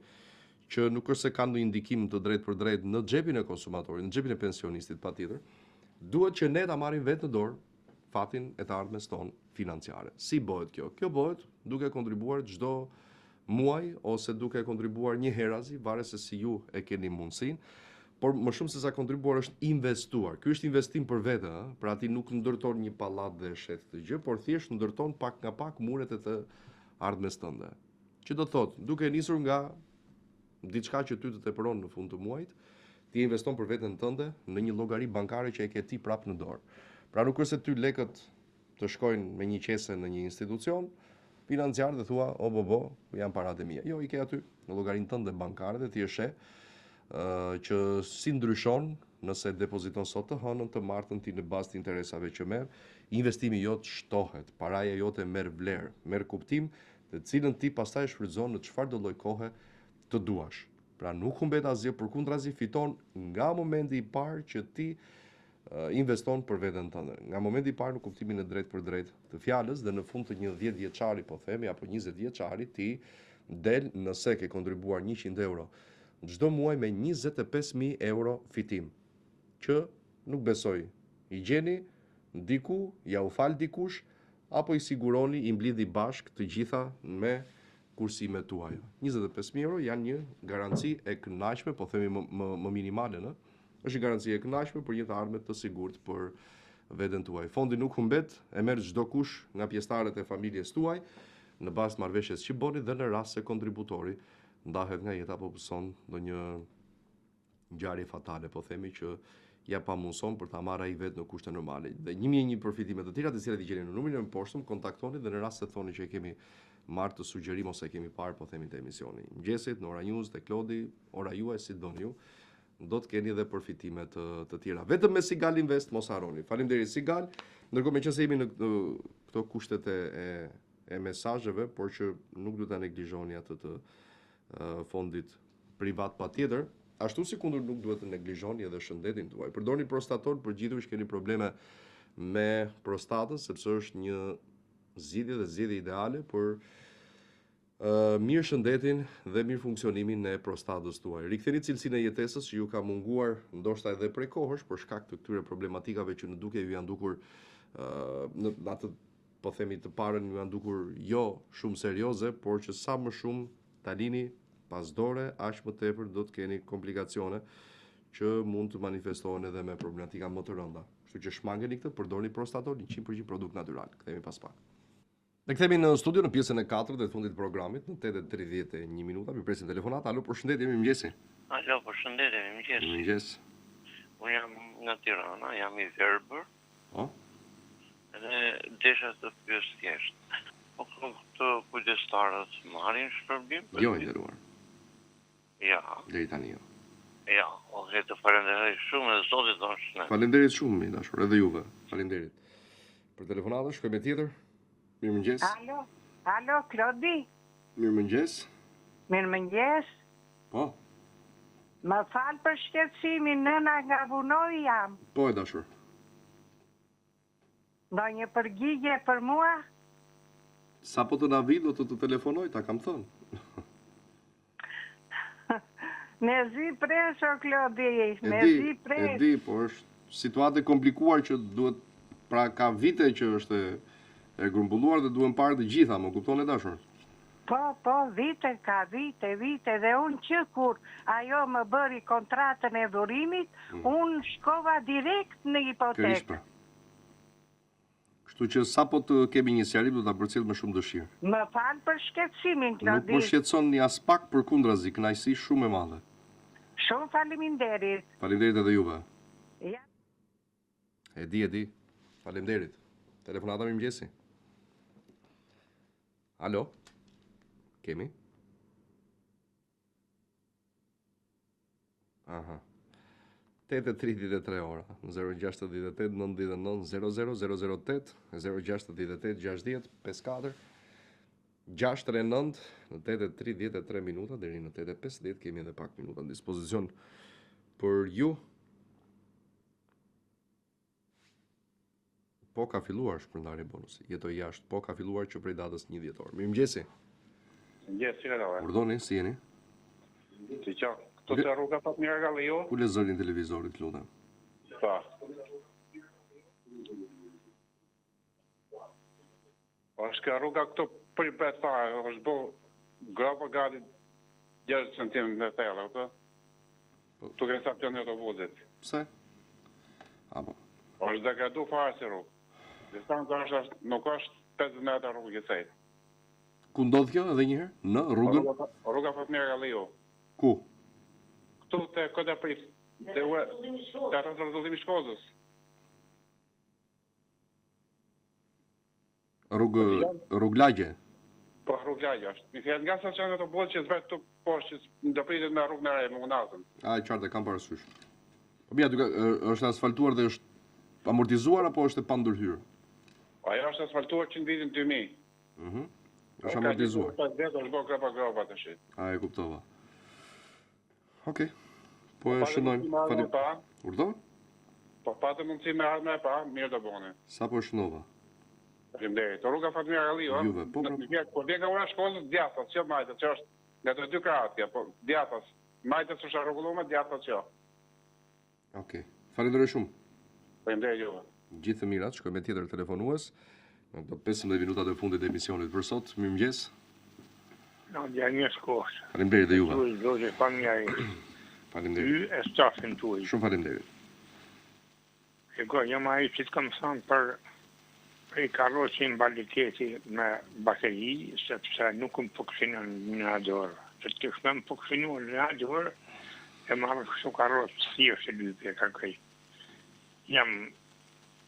që nuk është se kanë ndonjë ndikim të drejtë për drejtë në xhepin e konsumatorit, në xhepin e pensionistit patjetër, duhet që ne ta marrim vetë në dorë fatin e të ardhmes tonë financiare. Si bëhet kjo? Kjo bëhet duke kontribuar çdo muaj ose duke kontribuar një herazi, varet se si ju e keni mundësinë, por më shumë se sa kontribuar është investuar. Ky është investim për vete, pra ti nuk ndërton një pallat dhe shet të gjë, por thjesht ndërton pak nga pak muret e të ardhmes tënde. Që do thotë, duke nisur nga diçka që ty të tepëron në fund të muajit, ti investon për veten tënde në një llogari bankare që e ke ti prapë në dorë. Pra nuk është se ty lekët të shkojnë me një qese në një institucion financiar dhe thua, janë paratë mia. Jo, i ke aty në llogarinë tënde bankare dhe ti e sheh që si ndryshon nëse depoziton sot të hënën të martën ti në bazë të interesave që merr, investimi jot shtohet, paraja jote merr vlerë, merr kuptim, të cilën ti pastaj shfrytëzon në çfarë do lloj kohe të duash. Pra nuk humbet asgjë, përkundrazi fiton nga momenti i parë që ti investon për veten tënde. Nga momenti i parë në kuptimin e drejtë për drejtë të fjalës dhe në fund të një 10 vjeçari, po themi, apo 20 vjeçari, ti del nëse ke kontribuar 100 euro çdo muaj me 25.000 euro fitim, që nuk besoj i gjeni diku, ja u fal dikush, apo i siguroni, i mblidhi bashk të gjitha me kursimet tuaja. 25.000 euro janë një garanci e kënaqshme, po themi më minimale, në? Është një garanci e kënaqshme për një të ardhme të sigurt për veten tuaj. Fondi nuk humbet, e merr çdo kush nga pjesëtarët e familjes tuaj, në bazë të marrëveshjes që bëni dhe në rast se kontributori ndahet nga jeta apo pëson ndonjë ngjarje fatale, po themi, që ja pamundson për ta marrë ai vetë në kushte normale. Dhe 1001 përfitime të tjera të cilat i gjeni në numrin e poshtëm, kontaktoni dhe në rast se thoni që e kemi marrë të sugjerim ose e kemi parë, po themi, të emisioni. Mëngjesit, në Ora News, te Klodi, ora juaj si doni ju, do të keni edhe përfitime të tjera. Vetëm me Sigal Invest mos harroni. Faleminderit Sigal. Ndërkohë meqense jemi në këto kushtet e mesazheve, por që nuk duhet ta neglizhoni atë të fondit privat patjetër, ashtu si kundër nuk duhet të neglizhoni edhe shëndetin tuaj. Përdorni prostator për gjithë që keni probleme me prostatën, sepse është një zgjidhje ideale për mirë shëndetin dhe mirë funksionimin e prostatës tuaj. Riktheni cilësinë e jetesës që ju ka munguar ndoshta edhe prej kohësh për shkak të këtyre problematikave që në duke ju janë dukur në atë, po themi, të parën ju janë dukur jo shumë serioze, por që sa më shumë ta lini pas dore, aq më tepër do të keni komplikacione që mund të manifestohen edhe me problematika më të rënda. Kështu që shmangeni këtë, përdorni prostator, 100% produkt natyral. Kthehemi pas pak. Ne kthehemi në studio në pjesën e 4 dhe të fundit të programit, në 8:31 minuta. Mi presim telefonat. Alo, përshëndetje, mirëmëngjesi. Alo, përshëndetje, mirëmëngjes. Mirëmëngjes. Unë jam nga Tirana, jam i verbër. Po. Dhe desha të pyes thjesht. Po këto kujdestarët marrin shpërblim? Jo, i nderuar. Ja. Deri tani jo. Ja, të falenderoj shumë dhe zotit është. Falenderit shumë, mi dashur, edhe juve. Falenderit. Për telefonatën, shkojmë tjetër. Mirëmëngjes. Alo, Klodi? Mirëmëngjes. Mirëmëngjes. Po. Më falë për shqetësimin, nëna nga Vunoj jam. Po e dashur. Do një përgjigje për mua? Sa po të na vi, do të telefonoj, ta kam thënë. Me zi presh, o Klodi, me zi presh. E di, po është situatë e komplikuar që duhet, pra ka vite që është e grumbulluar dhe duhen parë të gjitha, më kupton e dashur? Po, vite ka, vite, dhe unë që kur ajo më bëri kontratën e dhurimit, unë shkova direkt në hipotekë. Kështu që sa po të kemi një sjarim, do të përcjell me shumë dëshirë. Më falë për shqetësimin, Klodi. Nuk më shqetëson një as pak, përkundrazi, kënaqësi shumë e madhe. Shumë faleminderit. Faleminderit edhe juve. Ja. E di. Faleminderit. Telefonata mirëmëngjesi. Alo? Kemi? Aha. 8:33 ora. 068 99 00 008 068 60 54 639 në 8:33 minuta deri në 8:50 kemi edhe pak minuta në dispozicion për ju. Po ka filluar shpërndarja e bonusit. Jetoj jashtë, po ka filluar që prej datës 1 dhjetor. Mirëmëngjesi. Mirëmëngjes, si jeni? Urdhoni, si jeni? Si qo? Këto të rruga pat mirë nga dhe ju? Ule zërin televizorit, lutem. Pa. Është ka rruga këto për i betë fare, është bo grapa gati 10 cm në tela, këto? Tu kërë sa pjone të vozit. Pse? Apo? është degradu fare si rrugë. Distanca nuk është 50 metra rrugë i sejtë. Ku ndodh kjo edhe njëherë? Në rrugën? Rruga pat mirë nga dhe ju. Ku? Këtu të këtë prit, të atë rëzullimi Shkozës. Rrugë lagje? Po, rrugë lagje është. Mi fjallë nga sa që në të bodë që zvetë të poshtë që në pritit me rrugë në rejë, më unazën. A, i qartë, kam parasysh. Po mja, është asfaltuar dhe është amortizuar apo është e pandërhyrë? Ajo është asfaltuar që në vitin 2000. është amortizuar. Ka vetë është bo grapa të shit. A, e kuptova. Okej. Po e shënojmë. Urdo? Po patë mundësi me ardhme e pa, mirë të bone. Sa po shënova? Faleminderit. Rruga Fatmir Aliu, Juve, po. Po vjen nga ora Shkozës djathtas, që majtës, që është nga të dy krahatja, po djathtas. Majtës është rregulluar, djathtas që. Okej. Falenderoj shumë. Faleminderit juve. Gjithë të mirat, shkojmë me tjetër telefonues. Në këto 15 minutat e fundit të emisionit për sot. Mirëmëngjes. No, një shkosh. Faleminderit dhe juve. Zotë familja. Faleminderit. Ty e stafin tuaj. Shumë faleminderit. Shiko, jam ai që të kam thënë për i karrosin valiteti me bateri, sepse nuk më funksionon në dorë. Se të këshme më funksionon në dorë, e marrë kështu karros thjesht e lypje ka këj. Jam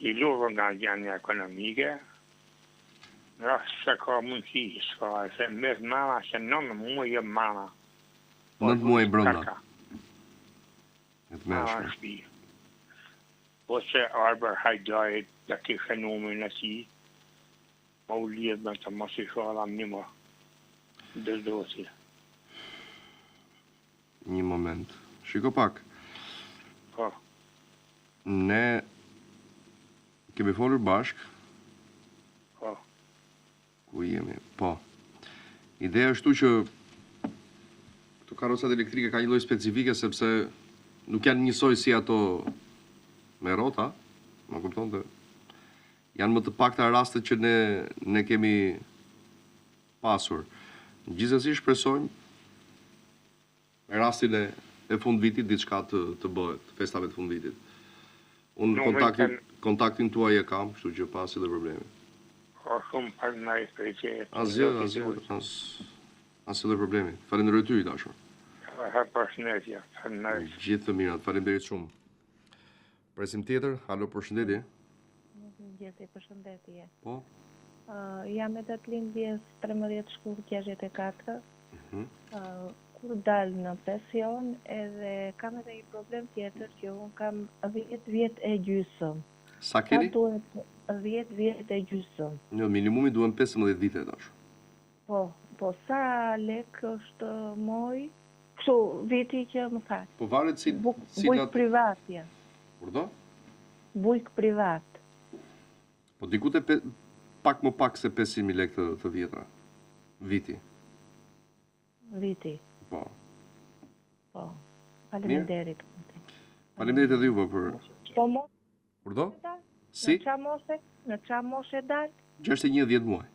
i lodhë nga gjanja ekonomike, në rast se ka mundësi, se mes mana që 9 muaj jë mana. 9 muaj brënda. E të meshme. Po që Arber Hajdajt të ki fenomen e si, ma u lidh me të mos i shoha një më dëzdosi. Një moment. Shiko pak. Po. Ne kemi folur bashk. Po. Ku jemi? Po. Ideja është tu që këto karrocat elektrike ka një lloj specifike sepse nuk janë njësoj si ato me rota, më kupton të janë më të pakta rastet që ne kemi pasur. Gjithsesi shpresojmë në rastin e fund vitit diçka të bëhet, festave të fund vitit. Unë kontaktin tuaj e kam, kështu që pasi dhe problemi. O shumë për në i sprejqe. Asë dhe problemi. Falenderoj ty i dashur. Përshëndetje. Gjithë të mirat, falenderit shumë. Presim tjetër, alo përshëndetje. Përshëndetje. Po? Jam e datë lindjes 13 shkull 64, kur dal në pension edhe kam edhe një problem tjetër që unë kam 10 vjet e gjysëm. Sa keni? Sa duhet 10 vjet e gjysëm. Jo, minimumi duhen 15 vite tash. Po sa lek është moj? Kështu viti që më fal. Po varet si bujk privat ja. Kurdo? Bujk privat. Po dikut e pak më pak se 500.000 lekë të vjetra. Viti. Po. Faleminderit. Faleminderit edhe juve për... Po mos? Kurdo? Si? Në qa moshe dal? 61 muaj.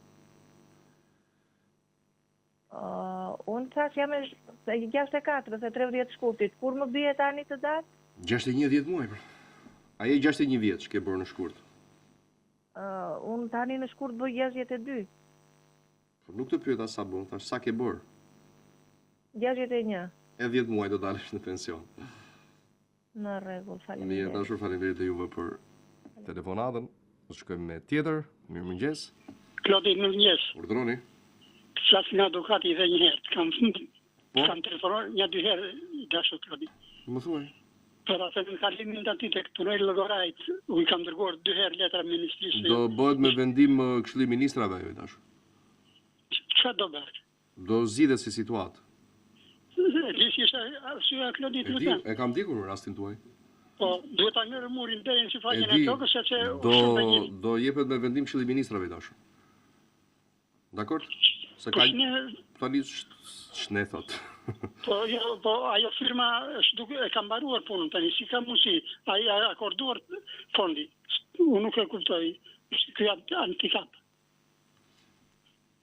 Unë qash jam e 64, se 13 shkurtit. Kur më bie tani të dal? 61 muaj. Aje 61 vjeç ke bërë në shkurt. Unë tani në shkurt bëj 62. Nuk të pyeta sa bën, thash sa ke bërë? 61. E 10 muaj do dalësh në pension. Në rregull, faleminderit. Mirë, dashur, faleminderit juve për telefonatën. Do shkojmë me tjetër. Mirëmëngjes. Klodi, mirëmëngjes. Urdhroni. Flas nga advokati edhe një herë. Kam telefonuar një dy herë dashur Klodi. Më thuaj. Për atë në kalimin të ati të këtunoj Llogorajt, u i kam dërguar 2 herë letra ministrisë. Do bëhet me vendim Këshilli i Ministrave, jo dashur. Çfarë do bëhet? Do zgjidhet si situatë. Lisi është arsyeja Klodit më thënë. E kam dikur në rastin tuaj. Po, duhet ta merrë murin deri në sipaqen e tokës sepse do jepet me vendim Këshilli i Ministrave dashur. Dakor? Se ka tani shnethot. Po ajo firma është duke e ka mbaruar punën tani, si ka mundësi, ai akorduar fondi. Unë nuk e kuptoj. Ky antikap.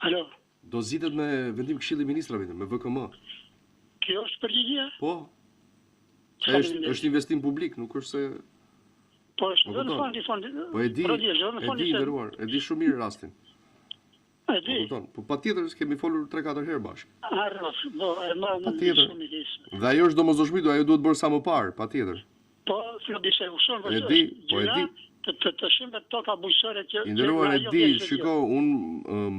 Alo. Do zgjidhet me vendim Këshilli i Ministrave, me VKM. Kjo është përgjigjja? Po. Është investim publik, nuk është se... Po është dhe në fondi. Po e di ndëruar, e di shumë mirë rastin. E di. Po pa tjetër kemi folur 3-4 herë bashkë. Pa tjetër. Dhe ajo është domosdoshmëri, ajo duhet bërë sa më parë, pa tjetër. Po, flodishe u shumë. E di. Të shimbet toka bujqësore që... Ndëruar e di, shiko, unë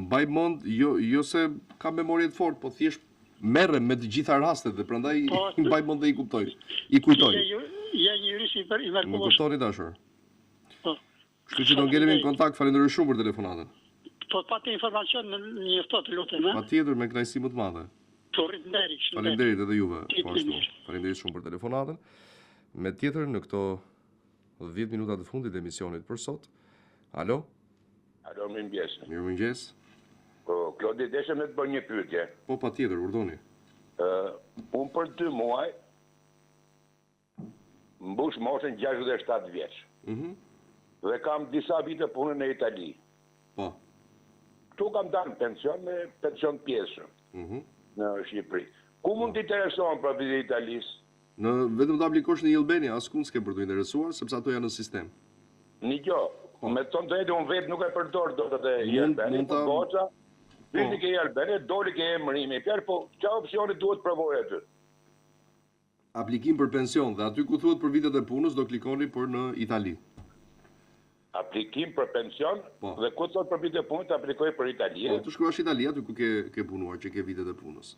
mbaj mend, jo se kam memorie të fortë, po thjesht merrem me të gjitha rastet dhe prandaj mbaj mend dhe i kuptoj. I kujtoj. Je një jurist i mërkuar. Më kuptoni dashur. Po. Kështu që do ngelemi në kontakt, falenderoj shumë për telefonatën. Po patë informacion në një ftohtë lutem, ha? Patjetër me kënaqësi më të madhe. Faleminderit edhe juve. Po ashtu. Faleminderit shumë për telefonatën. Me tjetër në këto 10 minuta të fundit të emisionit për sot. Alo? Alo, mirëmëngjes. Mirëmëngjes. Po, Klodi, deshem të bëj një pyetje. Po, patjetër, urdhoni. Unë për 2 muaj mbush moshën 67 vjeç. Dhe kam disa vite punën në Itali. Po. Këtu kam dalë pension me pension pjesë në Shqipëri. Ku mund të interesohen për vitin e Italisë? Vetëm të aplikosh në Jelbeni, askund s'ke për të interesuar, sepse ato janë në sistem. Një gjo, me tonë të edhe unë vetë nuk e përdor do të Jelbeni, po goqa, viti ke Jelbeni, doli ke emërimi, fjarë, po qa opcioni duhet provoj aty? Aplikim për pension, dhe aty ku thuhet për vitet e punës, do klikoni për në Itali. Aplikim për pension, dhe ku thot për vitet e punës, të aplikoj për Itali. Po, të shkruash Italia, aty ku ke punuar, që ke vitet e punës.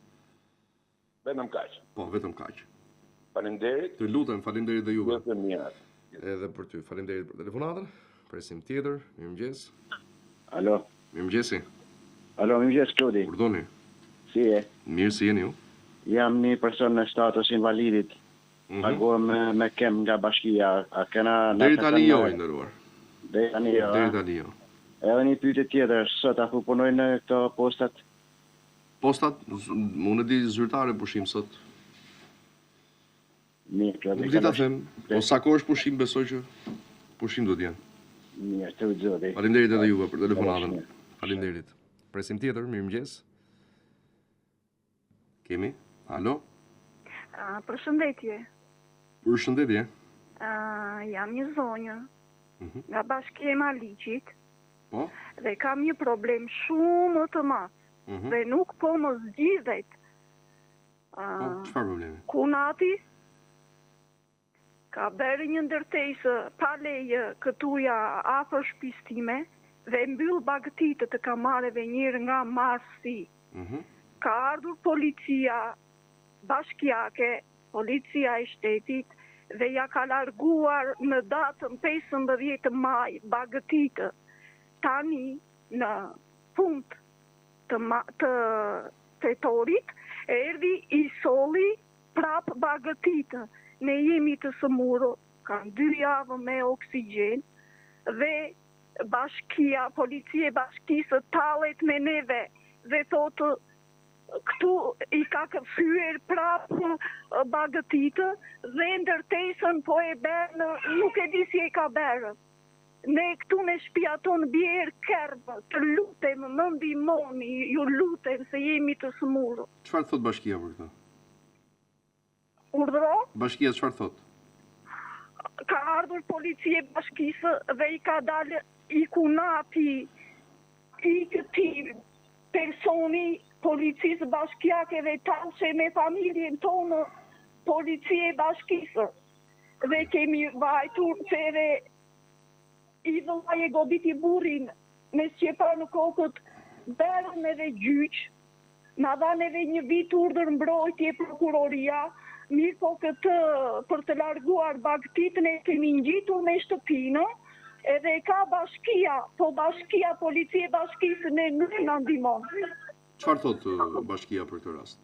Vetëm kaq. Po, vetëm kaq. Faleminderit. Të lutem, faleminderit dhe juve. Të mirat. Edhe për ty, faleminderit për telefonatën. Presim tjetër, mirëmëngjes. Alo. Mirëmëngjesi. Alo, mirëmëngjes Klodi. Urdhoni. Si je? Mirë, si jeni ju? Jam një person në status invalidit. Paguam me kem nga bashkia. A kena... Deri tani jo, i ndëruar. Deri tani jo. Deri tani jo. Edhe një pyetje tjetër, sot apo punoj në këto postat? Postat, unë e di zyrtare pushim sot. Mirë, nuk di ta them, po sa kohë është pushim, besoj që pushim do t'jenë. Mirë, të vëzodi. Faleminderit edhe juve për telefonatën. Faleminderit. Presim tjetër, mirëmëngjes. Kemi? Alo? Përshëndetje. Përshëndetje. Jam një zonjë nga bashkia e Maliqit. Po? Dhe kam një problem shumë të madh. Dhe nuk po më zgjidhet. Çfarë problemi? Kunati ka bërë një ndërtesë pa leje këtuja afër shtëpisë time dhe mbyll bagëtitë të kamareve njërë nga Marsi. Ka ardhur policia bashkiake, policia e shtetit, dhe ja ka larguar në datën 15 maj bagëtitë. Tani në fund të tetorit erdhi i solli prap bagëtitë. Ne jemi të sëmurë, kanë 2 javë me oksigjen dhe bashkia, policia e bashkisë tallet me neve dhe thotë këtu i ka kthyer prap bagëtitë dhe ndërtesën po e bën, nuk e di si e ka bërë. Ne këtu në shtëpia tonë bjerë kerbë, të lutem, më ndihmoni, ju lutem se jemi të smurë. Çfarë thot bashkia për këtë? Urdhëro? Bashkia çfarë thot? Ka ardhur policia e bashkisë dhe i ka dalë i kunati i këtij personi policisë bashkiake dhe talëshe me familjen tonë policie e bashkisë. Dhe kemi vajtur se edhe i vëllai e goditi burrin me sqepa në kokët, berën edhe gjyq, na dhanë edhe një vit urdhër mbrojtje prokuroria, mirë po këtë për të larguar bagëtitën e kemi ngjitur me shtëpinë, edhe ka bashkia, po bashkia, policie bashkisë ne nuk na ndihmon. Çfarë thot bashkia për këtë rast?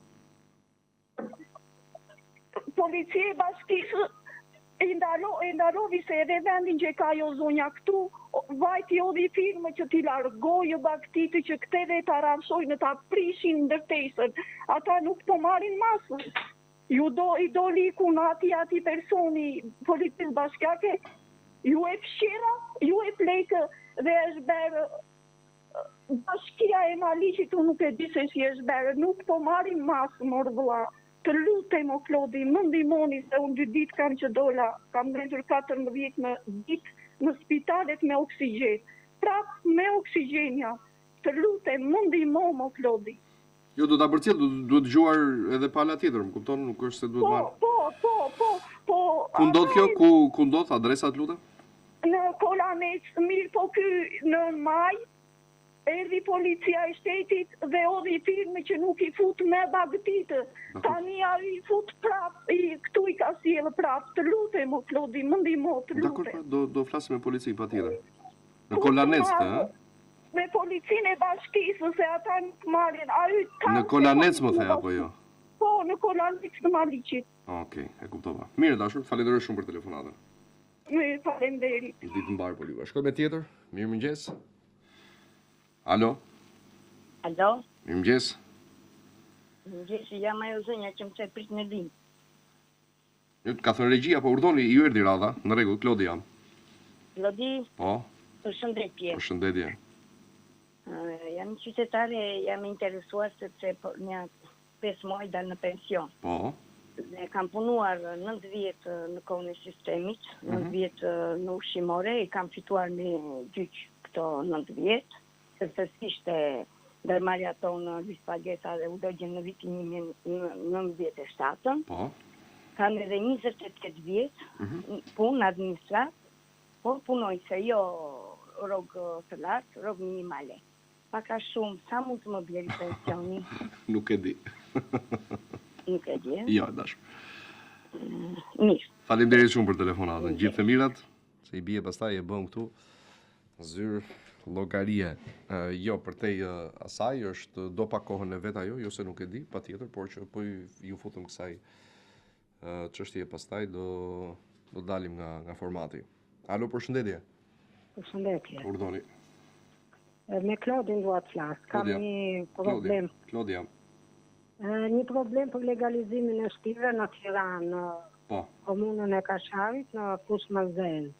Policia e bashkisë e ndalovi se edhe vendin që ka jo zonja këtu, vajti odhi firme që t'i largojë bagëtitë që këte dhe t'a rafshojnë, t'a prishin ndërtesën. Ata nuk po marrin masën. I doli kunati ati personi policisë bashkiake, ju e fshira, ju e plekë dhe është berë bashkia e Maliqit, unë nuk e di se si është berë, nuk po marrin masë, morë vëlla. Të lutem o Klodi, më ndihmoni se unë 2 ditë kam që dola, kam ngritur 14 në ditë në spitalet me oksigjen. Prap me oksigjenja. Të lutem, më ndihmoni o Klodi. Jo, do ta përcjell, duhet dëgjuar edhe pala tjetër, më kupton, nuk është se duhet marrë. Po. Ku ndodh kjo? Ku ndodh adresa, të lutem? Në Kolanec, mirë po ky në maj, erdhi policia e shtetit dhe odhi firme që nuk i fut me bagëtitë. Tani ai i fut prap, këtu i ka sjellë prap. Të lutem o Klodi, më ndihmo, të lutem. Dakor, do flasim me policinë patjetër. Në Kolanec, ë? Me policinë e bashkisë, se ata nuk marrin. Në Kolanec më the apo jo? Po, në Kolanec të Maliqit. Okej, e kuptova. Mirë, dashur, falenderoj shumë për telefonatën. Mirë, faleminderit. Ditë mbar po ju. Shkoj me tjetër. Mirëmëngjes. Alo? Alo? Mirëmëngjes. Mirëmëngjes, jam ajo zonja që më prit në linjë. Ju ka thënë regjia, po urdhoni, ju erdhi radha. Në rregull, Klodi jam. Klodi? Po. Përshëndetje. Përshëndetje. Jam qytetare, jam interesuar sepse një 5 muaj dal në pension. Po. Dhe kam punuar 9 vjet në kohën e sistemit, 9 vjet në ushqimore, i kam fituar me gjyq këto 9 vjet, sepse s'kishte ndërmarrja tonë Luis Pagesa dhe u dogjen në vitin 1997. Po. Kam edhe 28 vjet punë administrat, por punoj se jo rrogë të lartë, rrogë minimale. Paka shumë, sa mund të më bleri pensioni? Nuk e di. Nuk e di. Jo, dashur. Mirë. Faleminderit shumë për telefonatën. Gjithë të mirat, se i bie pastaj e bëm këtu zyrë llogarie. Jo, për te asaj është do pa kohën e vet ajo, jo se nuk e di, patjetër, por që po ju futëm kësaj çështje pastaj do dalim nga formati. Alo, përshëndetje. Përshëndetje. Urdhoni. Me Klodin dua të flas. Kam një problem. Klodia. Një problem për legalizimin e shtëpive në Tiranë, po. Komunën e Kasharit, në Kushmazen.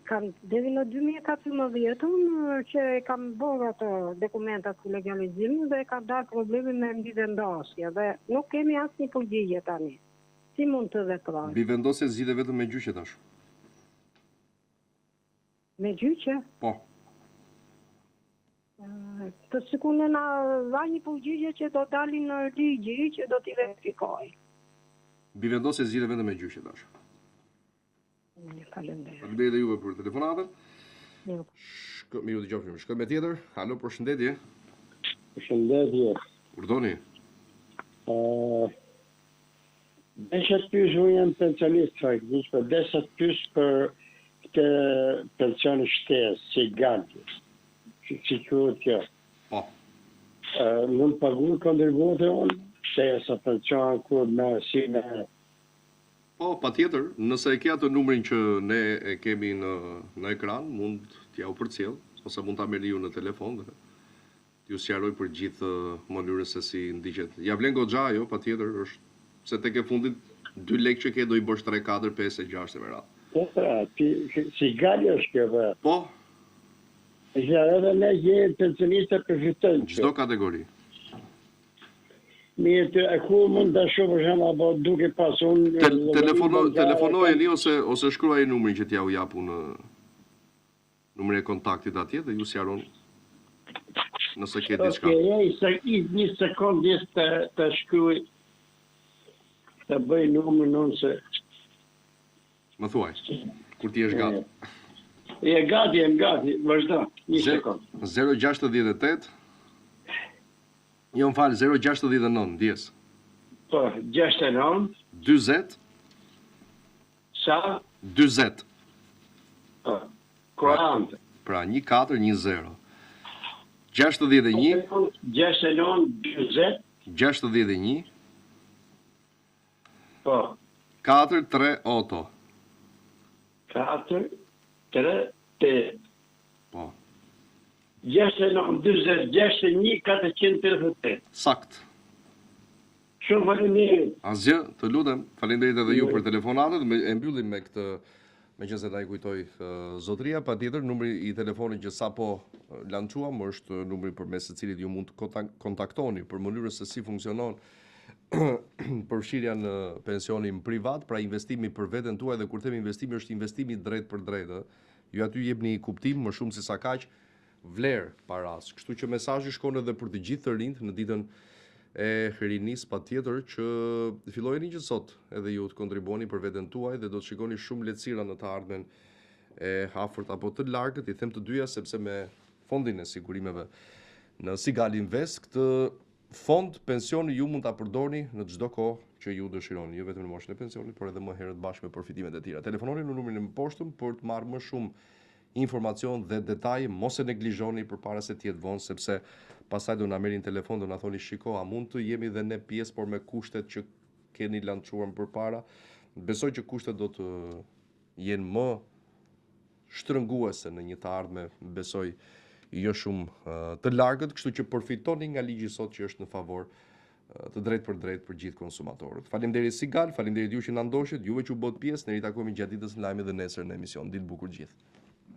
Kam deri në 2014 që kam bërë ato dokumentat për legalizimin dhe ka dalë problemi me mbivendosje dhe nuk kemi asnjë përgjigje tani. Si mund të veprojmë? Mbivendosja zgjidhet vetëm me gjyqe tash. Me gjyqe? Po. Të sikur na dha një përgjigje që do dalin në ligji që do t'i verifikoj. Mbivendosja zgjidhet vetëm me gjyqe tash. Faleminderit. Faleminderit dhe juve për telefonatën. Mirë. Mirë të qofshim. Shkoj me tjetër. Alo, përshëndetje. Përshëndetje. Urdhoni. Desha të pysh, unë jam pensionist faktikisht, për desha të pysh për këtë pension shtesë, që i gati, që quhet kjo. Po. Mund paguaj kontributin unë, shtesa pension kur me si me... Po, patjetër, nëse e ke atë numrin që ne e kemi në ekran, mund t'ja u përcjell, ose mund ta merri ju në telefon dhe t'ju sqaroj për gjithë mënyrën se si ndiqet. Ja vlen goxha ajo, patjetër, është se tek e fundit 2 lekë që ke do i bësh 3, 4, 5 e 6 e me radhë. Po, pra, si gali është kjo, pra. Po. Edhe ne jemi pensionista përfitojnë. Çdo kategori. Mirë, e ku mund të shumë, për shembull, apo duke pas unë... Telefonojeni ose shkruaj numrin që t'ja u jap unë numrin e kontaktit atje dhe ju sqaron nëse ke diçka. Okej, një sekondë të shkruaj, të bëj numrin unë se... Më thuaj, kur ti jesh gati. Jem gati, vazhdo, një sekundë. 068 Jo, më falë, 069, ndjes. Po, 69. 20. Sa? 20. Po, 40. Pra, 1410. 61. 69, 20. 61. Po. 438. 438. Po. 69-20-61-438. Sakt. Shumë faleminderit. Asgjë, të lutem. Faleminderit edhe ju për telefonatën. E mbyllim me këtë, meqense ta i kujtoj zotëria, patjetër numri i telefonit që sapo lançuam është numri përmes të cilit ju mund të kontaktoni për mënyrën se si funksionon përfshirja në pensionin privat, pra investimi për veten tuaj, dhe kur them investimi është investimi drejt për drejt. Ju aty jepni kuptim më shumë se sa kaq vlerë paras. Kështu që mesazhi shkon edhe për të gjithë të rinjt në ditën e rinis, patjetër që fillojeni që sot edhe ju të kontribuoni për veten tuaj dhe do të shikoni shumë lehtësira në të ardhmen e afërt apo të largët. I them të dyja sepse me fondin e sigurimeve në Sigal Invest, këtë fond pensioni ju mund ta përdorni në çdo kohë që ju dëshironi, jo vetëm në moshën e pensionit, por edhe më herët bashkë me përfitimet e tjera. Telefononi në numrin e poshtëm për të marrë më shumë informacion dhe detaje, mos e neglizhoni përpara se të jetë vonë, sepse pastaj do na merrin telefon, do na thoni shiko, a mund të jemi dhe ne pjesë, por me kushtet që keni lançuar përpara. Besoj që kushtet do të jenë më shtrënguese në një të ardhme, besoj jo shumë të largët, kështu që përfitoni nga ligji sot që është në favor të drejt për gjithë konsumatorët. Faleminderit Sigal, faleminderit ju që na ndoqët, juve që u bët pjesë, ne ritakohemi gjatë ditës në lajme dhe nesër në emision. Ditë bukur gjithë.